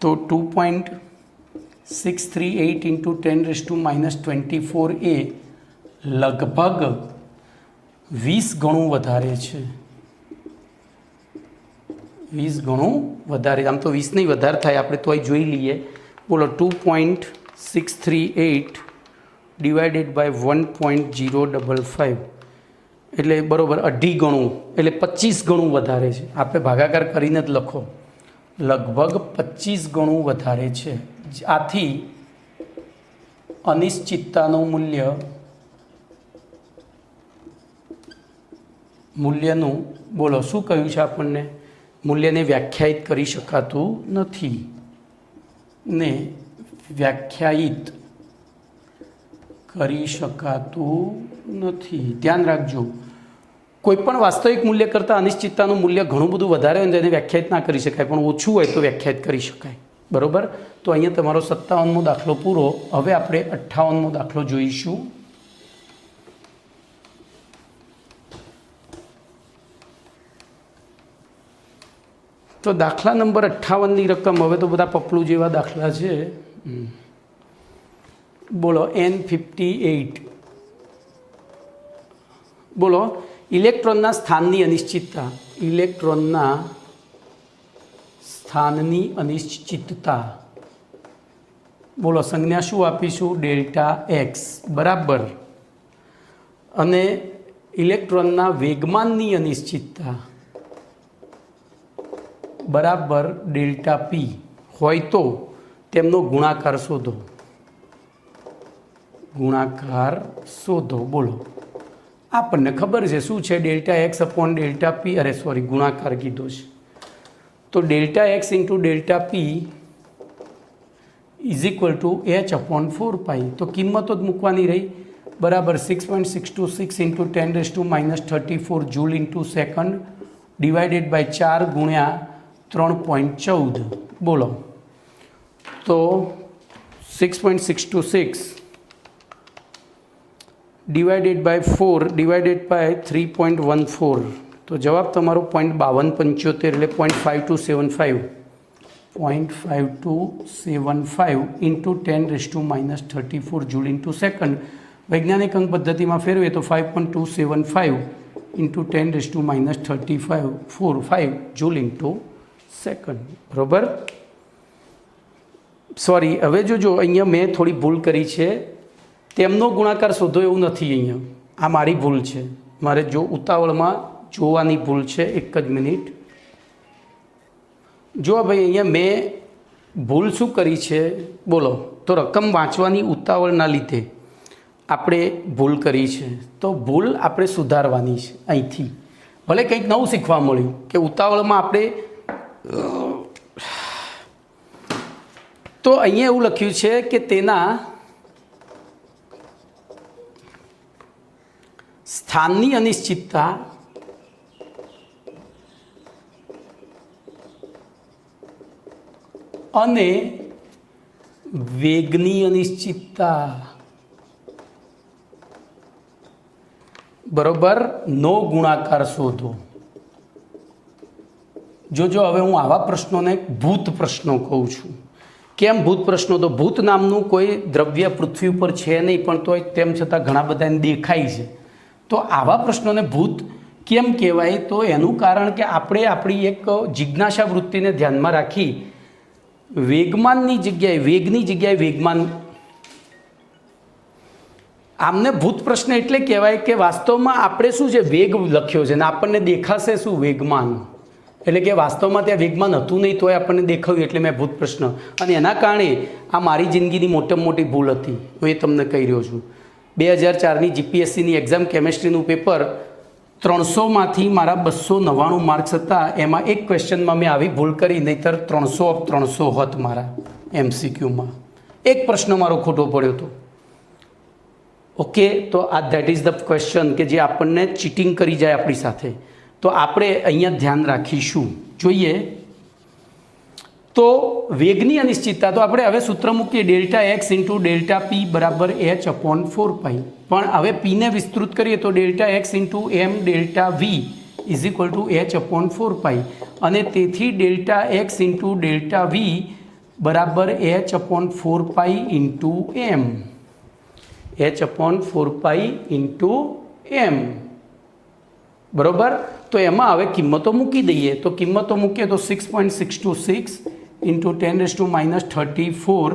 Speaker 1: તો 2.638 ઇન્ટુ 10⁻24 એ લગભગ 20 ગણું વધારે છે. 20 ગણું વધારે, આમ તો 20 નહીં વધારે થાય, આપણે તોય જોઈ લઈએ. બોલો, 2.638 ડિવાઇડેડ બાય 1.055 એટલે બરાબર 2.5 ગણું, એટલે 25 ગણું વધારે છે. આપણે ભાગાકાર કરીને જ લખો, લગભગ 25 ગણું વધારે છે. આથી અનિશ્ચિતતાનું મૂલ્યનું બોલો શું કહ્યું છે આપણને? મૂલ્યને વ્યાખ્યાયિત કરી શકાતું નથી ને વ્યાખ્યાયિત કરી શકાતું નથી. ધ્યાન રાખજો, કોઈ પણ વાસ્તવિક મૂલ્ય કરતાં અનિશ્ચિતતાનું મૂલ્ય ઘણું બધું વધારે હોય તેને વ્યાખ્યાયિત ના કરી શકાય, પણ ઓછું હોય તો વ્યાખ્યાયિત કરી શકાય. બરાબર? તો અહીંયા તમારો 57મો દાખલો પૂરો. હવે આપણે 58મો દાખલો જોઈશું. તો દાખલા નંબર 58ની રકમ, હવે તો બધા પપલું જેવા દાખલા છે. બોલો, N58. બોલો, ઇલેક્ટ્રોનના સ્થાનની અનિશ્ચિતતા. ઇલેક્ટ્રોનના સ્થાનની અનિશ્ચિતતા. બોલો, સંજ્ઞા શું આપીશું? ડેલ્ટા એક્સ બરાબર. અને ઇલેક્ટ્રોનના વેગમાનની અનિશ્ચિતતા બરાબર ડેલ્ટા પી હોય તો તેમનો ગુણાકાર શોધો. ગુણાકાર શોધો. બોલો, આપણને ખબર છે શું છે? Delta x upon delta P, અરે સોરી, ગુણાકાર કીધો છે. તો delta x into delta P is equal to h upon 4 તો કિંમતો જ મૂકવાની રહી. બરાબર 6.626 into 10⁻34 joule into second divided by 4 ગુણ્યા 3.14. બોલો, તો 6.626 ડિવાઇડેડ બાય 4 ડિવાઇડેડ બાય 3.14 તો જવાબ તમારો 0.5275 એટલે 0.5275 ઇન્ટુ 10⁻34 જૂલ ઇન્ટુ સેકન્ડ. વૈજ્ઞાનિક અંક પદ્ધતિમાં ફેરવીએ તો 5.275 ઇન્ટુ 10⁻35 જૂલ ઇન્ટુ સેકન્ડ. બરાબર? સોરી, હવે જોજો, અહીંયા મેં થોડી ભૂલ કરી છે. તેમનો ગુણાકાર શોધો એવું નથી. અહીંયા આ મારી ભૂલ છે, મારે જો ઉતાવળમાં જોવાની ભૂલ છે. એક જ મિનિટ. જો ભાઈ, અહીંયા મેં ભૂલ શું કરી છે? બોલો, તો રકમ વાંચવાની ઉતાવળના લીધે આપણે ભૂલ કરી છે. તો ભૂલ આપણે સુધારવાની છે. અહીંથી ભલે કંઈક નવું શીખવા મળ્યું કે ઉતાવળમાં આપણે તો અહીંયા એવું લખ્યું છે કે તેના સ્થાનની અનિશ્ચિતતા અને વેગની અનિશ્ચિતતા બરોબર નો ગુણાકાર શોધો. જોજો હવે હું આવા પ્રશ્નોને ભૂત પ્રશ્નો કહું છું. કેમ ભૂત પ્રશ્નો? તો ભૂત નામનું કોઈ દ્રવ્ય પૃથ્વી ઉપર છે નહીં, પણ તોય તેમ છતાં ઘણા બધાને દેખાય છે. તો આવા પ્રશ્નોને ભૂત કેમ કહેવાય? તો એનું કારણ કે આપણે આપણી એક જિજ્ઞાસા વૃત્તિને ધ્યાનમાં રાખી વેગમાનની જગ્યાએ વેગની જગ્યાએ વેગમાન. આમને ભૂત પ્રશ્ન એટલે કહેવાય કે વાસ્તવમાં આપણે શું છે વેગ લખ્યો છે ને આપણને દેખાશે શું વેગમાન, એટલે કે વાસ્તવમાં ત્યાં વેગમાન હતું નહીં તોય આપણને દેખાયું એટલે મેં ભૂત પ્રશ્ન. અને એના કારણે આ મારી જિંદગીની મોટામાં મોટી ભૂલ હતી, હું એ તમને કહી રહ્યો છું. 2004ની જીપીએસસીની એક્ઝામ કેમેસ્ટ્રીનું પેપર 300માંથી મારા 299 માર્ક્સ હતા. એમાં એક ક્વેશ્ચનમાં મેં આવી ભૂલ કરી, નહીંતર 300 હોત મારા MCQમાં. એક પ્રશ્ન મારો ખોટો પડ્યો હતો. ઓકે, તો આ ધેટ ઇઝ ધ ક્વેશ્ચન કે જે આપણને ચીટિંગ કરી જાય આપણી સાથે. તો આપણે અહીંયા ધ્યાન રાખીશું. જોઈએ તો વેગની અનિશ્ચિતતા, તો આપણે હવે સૂત્ર મૂકીએ delta x into delta P બરાબર h/4π. પણ હવે પીને વિસ્તૃત કરીએ તો delta x into m delta v is equal to h/4π. અને તેથી delta x into delta v બરાબર h/4π ઇન્ટુ એમ, h/4π ઇન્ટુ એમ. બરાબર. તો એમાં હવે કિંમતો મૂકી દઈએ. તો કિંમતો મૂકીએ તો 6.626 ઇન્ટુ 10⁻34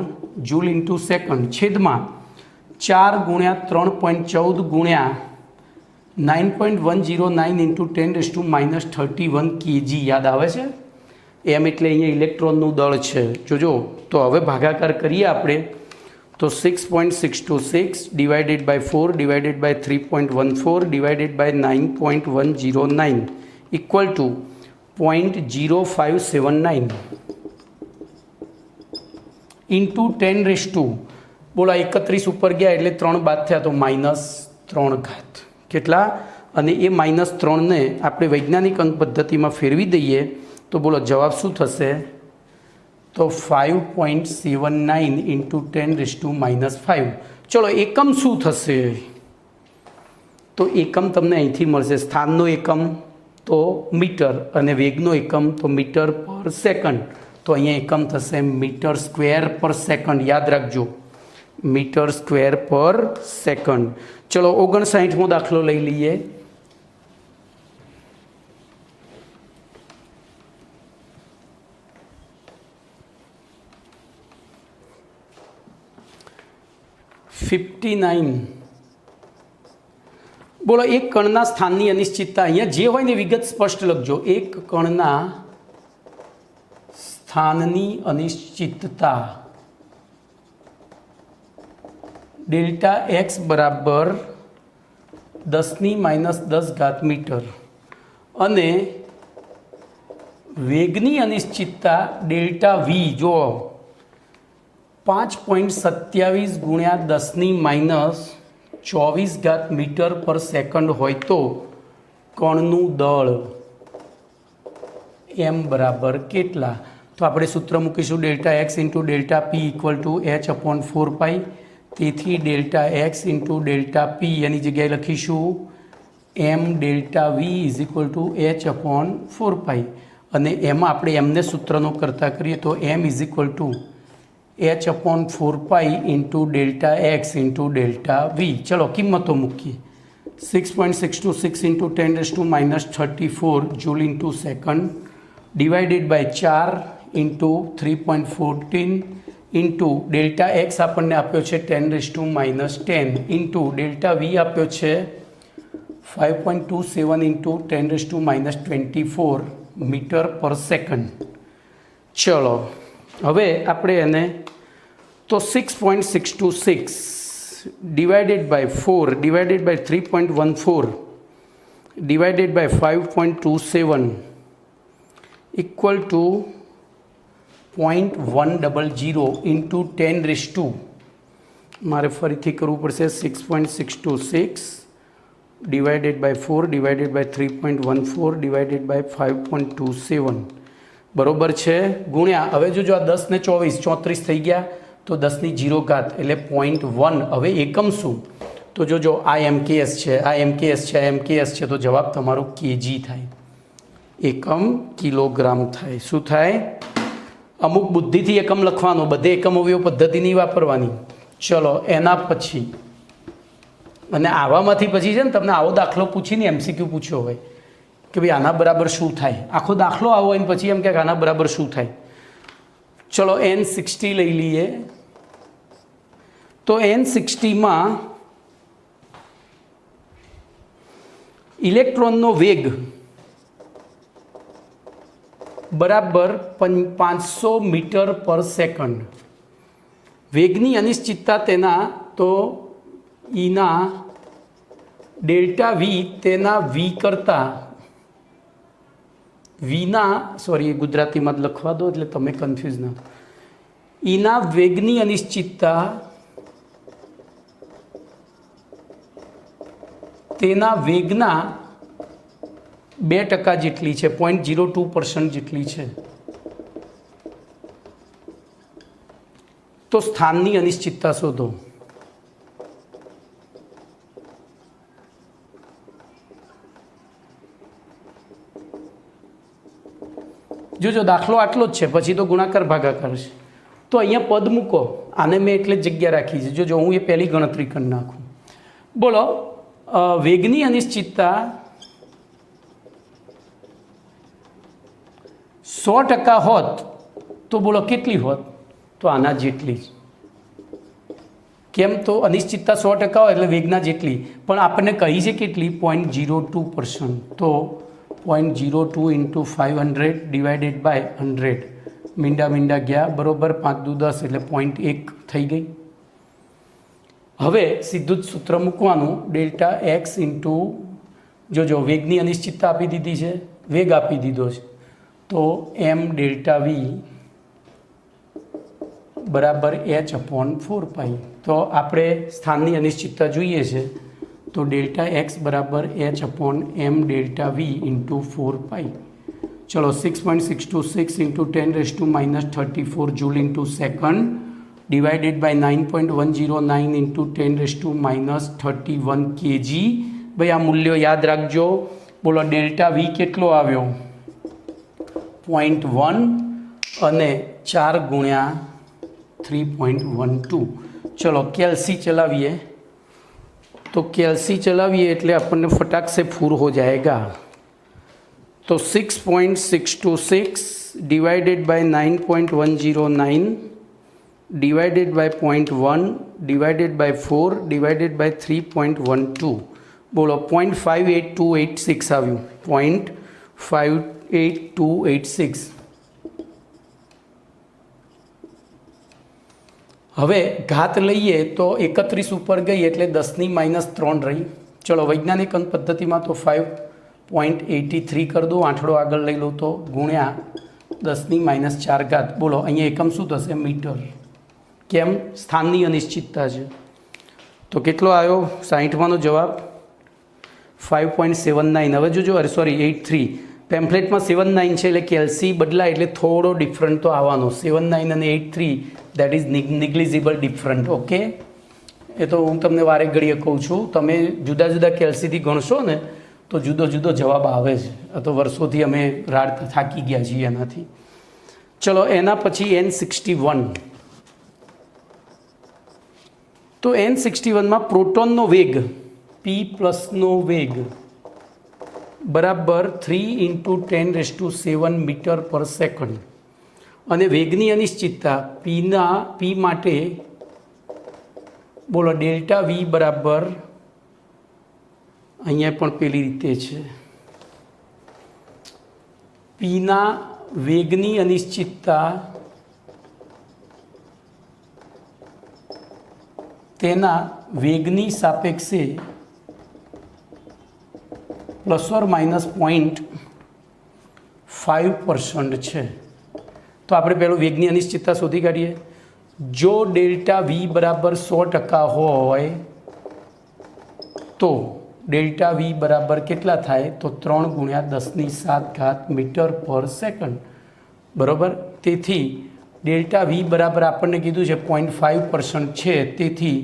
Speaker 1: જૂલ ઇન્ટુ સેકન્ડ છેદમાં 4 ગુણ્યા 3.14 ગુણ્યા 9.109 ઇન્ટુ 10⁻31 kg. યાદ આવે છે? એમ એટલે અહીંયા ઇલેક્ટ્રોનનું દળ છે. જોજો. તો હવે ભાગાકાર કરીએ આપણે તો 6.626 divided by 4 divided by 3.14 divided by 9.109 equal to 0.0579 into 10⁻, બોલો 31 ઉપર ગયા એટલે 3 બાદ થયા તો -3 કેટલા? અને એ -3ને આપણે વૈજ્ઞાનિક અંક પદ્ધતિમાં ફેરવી દઈએ તો બોલો જવાબ શું થશે? તો 5.79 ઇન્ટુ 10⁻⁵. ચલો એકમ શું થશે? તો એકમ તમને અહીંથી મળશે. સ્થાનનો એકમ તો મીટર અને વેગનો એકમ તો મીટર પર સેકન્ડ. તો અહીંયા એકમ થશે મીટર સ્ક્વેર પર સેકન્ડ. યાદ રાખજો, મીટર સ્ક્વેર પર સેકન્ડ. ચલો 59મો દાખલો લઈ લઈએ. બોલો એક કણના સ્થાનની અનિશ્ચિતતા. અહીંયા જે હોય ને વિગત સ્પષ્ટ લખજો. એક કણના સ્થાનની અનિશ્ચિતતા ડેલ્ટા એક્સ બરાબર 10⁻10 મીટર અને વેગની અનિશ્ચિતતા ડેલ્ટા વી જો 5.27 ગુણ્યા 10⁻24 મીટર પર સેકન્ડ હોય તો કણનું દળ એમ બરાબર કેટલા? તો આપણે સૂત્ર મૂકીશું delta x into delta p equal to h/4π. તેથી delta x into delta p એની જગ્યાએ લખીશું m delta v is equal to h/4π. અને એમાં આપણે એમને સૂત્રનો કરતા કરીએ તો m is equal to h/4π into delta x into delta v. ચલો કિંમતો મૂકીએ. 6.626 into 10⁻34 joule into second divided by 4 into 3.14 into delta x આપણને આપ્યો છે 10⁻10 ઇન્ટુ ડેલ્ટા વી આપ્યો છે 5.27 ઇન્ટુ 10⁻24 મીટર પર સેકન્ડ. ચલો હવે આપણે એને તો 6.626 divided by 4 divided by 3.14 divided by 5.27 equal to 0.100 into 10 raised to મારે ફરીથી કરવું પડશે 6.626 divided by 4 divided by 3.14 divided by 5.27 બરોબર છે ગુણ્યા હવે જો આ 10 ને 24 34 થઈ ગયા તો 10 ની 0 ઘાત એટલે 0.1 હવે એકમ શું તો જો આ MKS છે આ MKS છે આ MKS છે તો જવાબ તમારો કેજી થાય એકમ કિલોગ્રામ થાય શું થાય અમુક બુદ્ધિથી એકમ લખવાનો બધે એકમ અવયવ પદ્ધતિ નહીં વાપરવાની ચલો એના પછી અને આવામાંથી પછી છે ને તમને આવો દાખલો પૂછીને MCQ પૂછ્યો હોય કે ભાઈ આના બરાબર શું થાય આખો દાખલો આવો હોય ને પછી એમ કે આના બરાબર શું થાય ચલો N60 લઈ લઈએ તો N60માં ઇલેક્ટ્રોનનો વેગ બરાબર 500 મીટર પર સેકન્ડ વેગની અનિશ્ચિતતા તેના તો ઈના ડેલ્ટા વી તેના વી કરતાં વીના સોરી ગુજરાતીમાં જ લખવા દો એટલે તમે કન્ફ્યુઝ ના ઈના વેગની અનિશ્ચિતતા તેના વેગના 2% જેટલી છે 0.02% જેટલી છે તો સ્થાનની અનિશ્ચિતતા શોધો જો દાખલો આટલો જ છે પછી તો ગુણાકાર ભાગાકાર છે તો અહીંયા પદ મૂકો આને મેં એટલે જ જગ્યા રાખી છે જો હું એ પહેલી ગણતરી કરી નાખું બોલો વેગની અનિશ્ચિતતા 100% હોત તો બોલો કેટલી હોત તો આના જેટલી જ કેમ તો અનિશ્ચિતતા 100% હોય એટલે વેગના જેટલી પણ આપણને કહી છે કેટલી 0.02% તો 0.02 into 500 divided by 100 મીંડા ગયા બરોબર 5 દુ 10 એટલે 0.1 થઈ ગઈ હવે સીધું જ સૂત્ર મૂકવાનું ડેલ્ટા એક્સ ઇન્ટુ જો વેગની અનિશ્ચિતતા આપી દીધી છે વેગ આપી દીધો છે તો એમ ડેલ્ટા વી બરાબર h/4π તો આપણે સ્થાનની અનિશ્ચિતતા જોઈએ છે તો ડેલ્ટા એક્સ બરાબર h/m ડેલ્ટા વી ઇન્ટુ 4π ચલો 6.626 into 10⁻⁻34 joule into second divided by 9.109 into 10⁻31 kg ભાઈ આ મૂલ્યો યાદ રાખજો બોલો ડેલ્ટા વી કેટલો આવ્યો 0.1 અને 4 ગુણ્યા 3.12 ચલો કેલ્સી ચલાવીએ तो कैलसी चलाविए એટલે આપણને फटाक से फूर हो जाएगा तो 6.626 divided by 9.109 divided by 0.1 divided by 4 divided by 3.12 बोलो 0.58286 આવ્યું 0.58286 હવે ઘાત લઈએ તો 31 ઉપર ગઈ એટલે 10⁻³ રહી ચલો વૈજ્ઞાનિક અંક પદ્ધતિમાં તો 5.83 કરી દો આંઠડો આગળ લઈ લો તો ગુણ્યા 10⁻⁴ ઘાત બોલો અહીંયા એકમ શું થશે મીટર કેમ સ્થાનની અનિશ્ચિતતા છે તો કેટલો આવ્યો 60માનો જવાબ 5.79 હવે જોજો અરે સોરી 83 પેમ્ફલેટમાં 79 છે એટલે કેલ્સી બદલાય એટલે થોડો ડિફરન્ટ તો આવવાનો 79 અને 83 દેટ ઇઝ નિગ્લિજિબલ ડિફરન્ટ ઓકે એ તો હું તમને વારે ઘડીએ કહું છું તમે જુદા જુદા કેલ્સીથી ગણશો ને તો જુદો જુદો જવાબ આવે છે આ તો વર્ષોથી અમે રાડ થાકી ગયા છીએ એનાથી ચલો એના પછી N61 તો N61માં પ્રોટોનનો વેગ P પ્લસનો વેગ બરાબર 3 × 10⁻⁷ મીટર પર સેકન્ડ અને વેગની અનિશ્ચિતતા પી માટે બોલો ડેલ્ટા વી બરાબર અહીંયા પણ પેલી રીતે છે પીના વેગની અનિશ્ચિતતા તેના વેગની સાપેક્ષે ±0.5% છે। તો આપણે પહેલું વેગની અનિશ્ચિતતા શોધી કાઢીએ। જો ડેલ્ટા વી બરાબર 100% હોય તો ડેલ્ટા વી બરાબર કેટલા થાય? તો 3 × 10⁷ મીટર પર સેકન્ડ, બરાબર। તેથી ડેલ્ટા વી બરાબર આપણને કીધું છે 0.5% છે, તેથી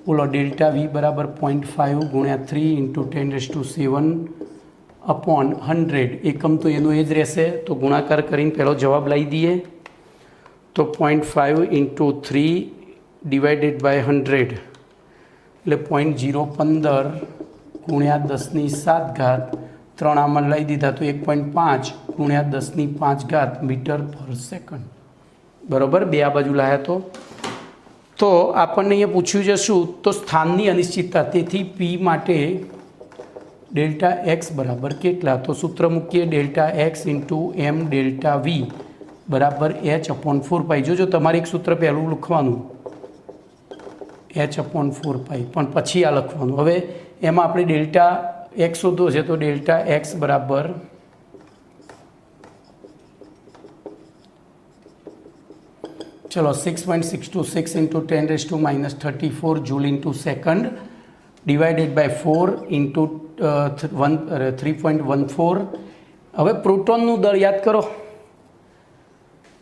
Speaker 1: બોલો ડેલ્ટા વી બરાબર 0.5 × 3 × 10⁻100 એકમ તો એનું એ જ રહેશે, તો ગુણાકાર કરીને પહેલો જવાબ લઈ દઈએ। તો 0.5 × 3 / 100 એટલે 0.015 × 10⁷ 3 આમાં લઈ દીધા તો 1.5 × 10⁵ મીટર પર સેકન્ડ, બરાબર। બે આ બાજુ લાયા તો આપણને અહીંયા પૂછ્યું છે શું? તો સ્થાનની અનિશ્ચિતતા, તેથી પી માટે ડેલ્ટા એક્સ બરાબર કેટલા? તો સૂત્ર મૂકીએ ડેલ્ટા એક્સ × એમ ડેલ્ટા વી બરાબર h/4π। જોજો તમારે એક સૂત્ર પહેલું લખવાનું h/4π, પણ પછી આ લખવાનું। હવે એમાં આપણે ડેલ્ટા એક્સ શોધવો છે, તો ડેલ્ટા એક્સ બરાબર ચલો 6.626 × 10⁻34 જૂલ × સેકન્ડ ડિવાઇડેડ બાય 4 × 3.14। હવે પ્રોટોનનું દળ યાદ કરો,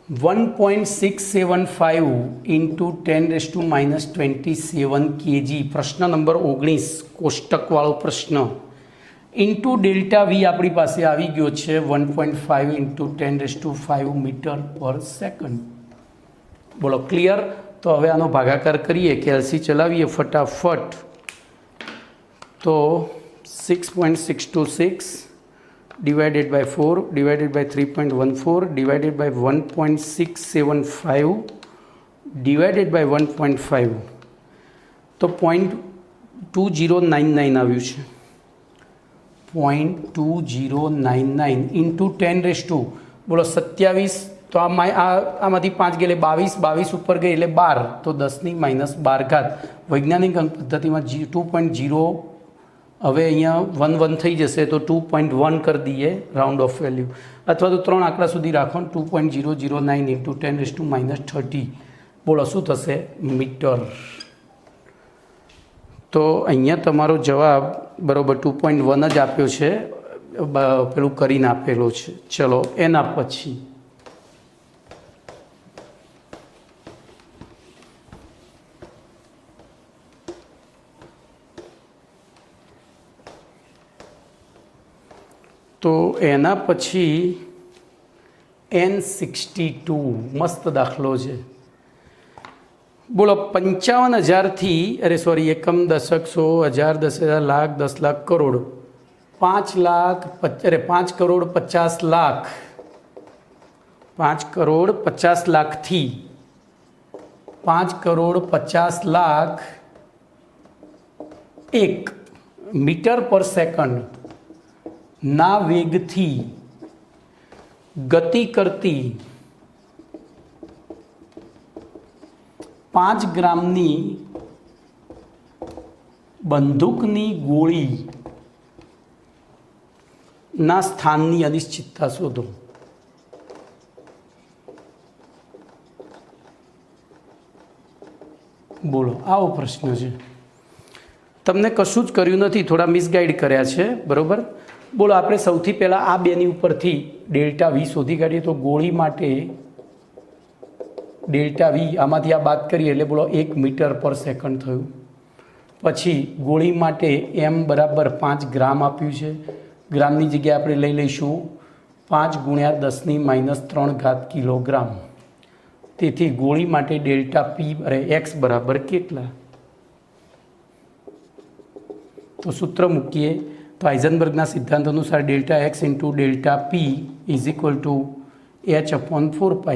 Speaker 1: 1.675 × 10⁻27 kg, પ્રશ્ન નંબર 19 કોષ્ટકવાળો પ્રશ્ન, ઇન્ટુ ડેલ્ટા વી આપણી પાસે આવી ગયો છે 1.5 × 10⁵ મીટર પર સેકન્ડ। બોલો ક્લિયર? તો હવે આનો ભાગાકાર કરીએ, કેલ્સી ચલાવીએ ફટાફટ। તો 6.626 divided by 4 divided by 3.14 divided by 1.675 divided by 1.5 તો 0.2099 આવ્યું છે। 0.2099 ઇન્ટુ 10⁻, બોલો 27, તો આમાંથી 5 ગઈ એટલે 22 ઉપર ગઈ એટલે 12, તો 10⁻12 વૈજ્ઞાનિક અંક પદ્ધતિમાં 2.0, હવે અહીંયા 1 થઈ જશે તો 2.1 કરી દઈએ રાઉન્ડ ઓફ વેલ્યુ, અથવા તો 3 આંકડા સુધી રાખો, 2.009 ઇન્ટુ 10⁻30, બોલો શું થશે? મીટર। તો અહીંયા તમારો જવાબ બરાબર 2.1 જ આપ્યો છે, પેલું કરીને આપેલો છે। ચલો એના પછી N62 મસ્ત દાખલો છે। બોલો 55,000 અરે સોરી એકમ દશક 100 હજાર 10,000 લાખ 10 લાખ કરોડ 5 કરોડ 50 લાખ 5 કરોડ 50 લાખથી 5 કરોડ 50 લાખ 1 મીટર પર સેકન્ડ ના વેગથી ગતિ કરતી 5 ગ્રામની બંદૂકની ગોળી ના સ્થાનની અનિશ્ચિતતા શોધો। બોલો આવો પ્રશ્ન છે, તમને કશું જ કર્યું નથી, થોડા મિસગાઈડ કર્યા છે, બરાબર। બોલો આપણે સૌથી પહેલાં આ બેની ઉપરથી ડેલ્ટા વી શોધી કાઢીએ, તો ગોળી માટે ડેલ્ટા વી આમાંથી આ બાદ કરીએ એટલે બોલો 1 મીટર પર સેકન્ડ થયું। પછી ગોળી માટે એમ બરાબર 5 ગ્રામ આપ્યું છે, ગ્રામની જગ્યાએ આપણે લઈ લઈશું 5 × 10⁻³ કિલોગ્રામ। તેથી ગોળી માટે ડેલ્ટા પી એક્સ બરાબર કેટલા? તો સૂત્ર મૂકીએ, તો હાઇઝનબર્ગના સિદ્ધાંત અનુસાર delta x into delta P is equal to h/4π।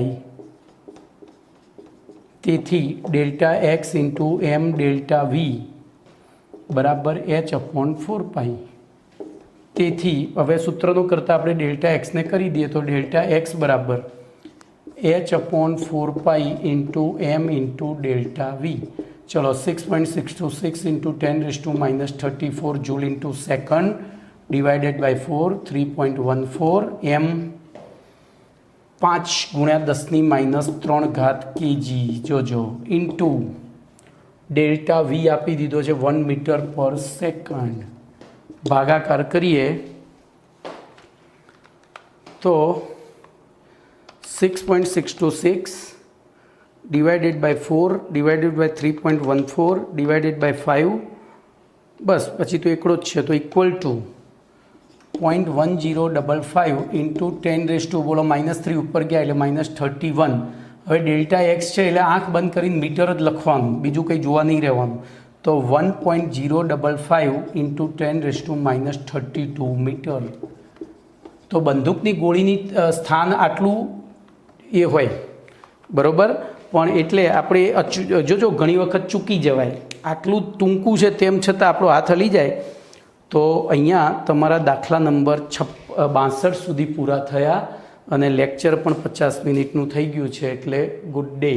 Speaker 1: તેથી delta x into m delta v બરાબર h/4π। તેથી હવે સૂત્રનો કરતાં આપણે ડેલ્ટા એક્સને કરી દઈએ, તો ડેલ્ટા એક્સ બરાબર h/4π into m into delta v. ચલો 6.626 × 10⁻34 joule × second divided by 4 3.14 m 5 × 10⁻³ kg જોજો ઇન્ટુ ડેલ્ટા વી આપી દીધો છે 1 મીટર પર સેકન્ડ, ભાગાકાર કરીએ તો 6.626 divided by 4 divided by 3.14 divided by 5, બસ પછી તો એકડો જ છે, તો ઇક્વલ ટુ 0.1055 ઇન્ટુ 10⁻, બોલો -3 ઉપર ગયા એટલે -31. હવે ડેલ્ટા એક્સ છે એટલે આંખ બંધ કરીને મીટર જ લખવાનું, બીજું કંઈ જોવા નહીં રહેવાનું. તો 1.055 ઇન્ટુ 10⁻32 મીટર. તો બંદૂકની ગોળીની સ્થાન આટલું એ હોય બરાબર, પણ એટલે આપણે જોજો ઘણી વખત ચૂકી જવાય, આટલું ટૂંકું છે તેમ છતાં આપણો હાથ હલી જાય. તો અહીંયા તમારા દાખલા નંબર 62 સુધી પૂરા થયા અને લેક્ચર પણ 50 મિનિટનું થઈ ગયું છે, એટલે ગુડ ડે.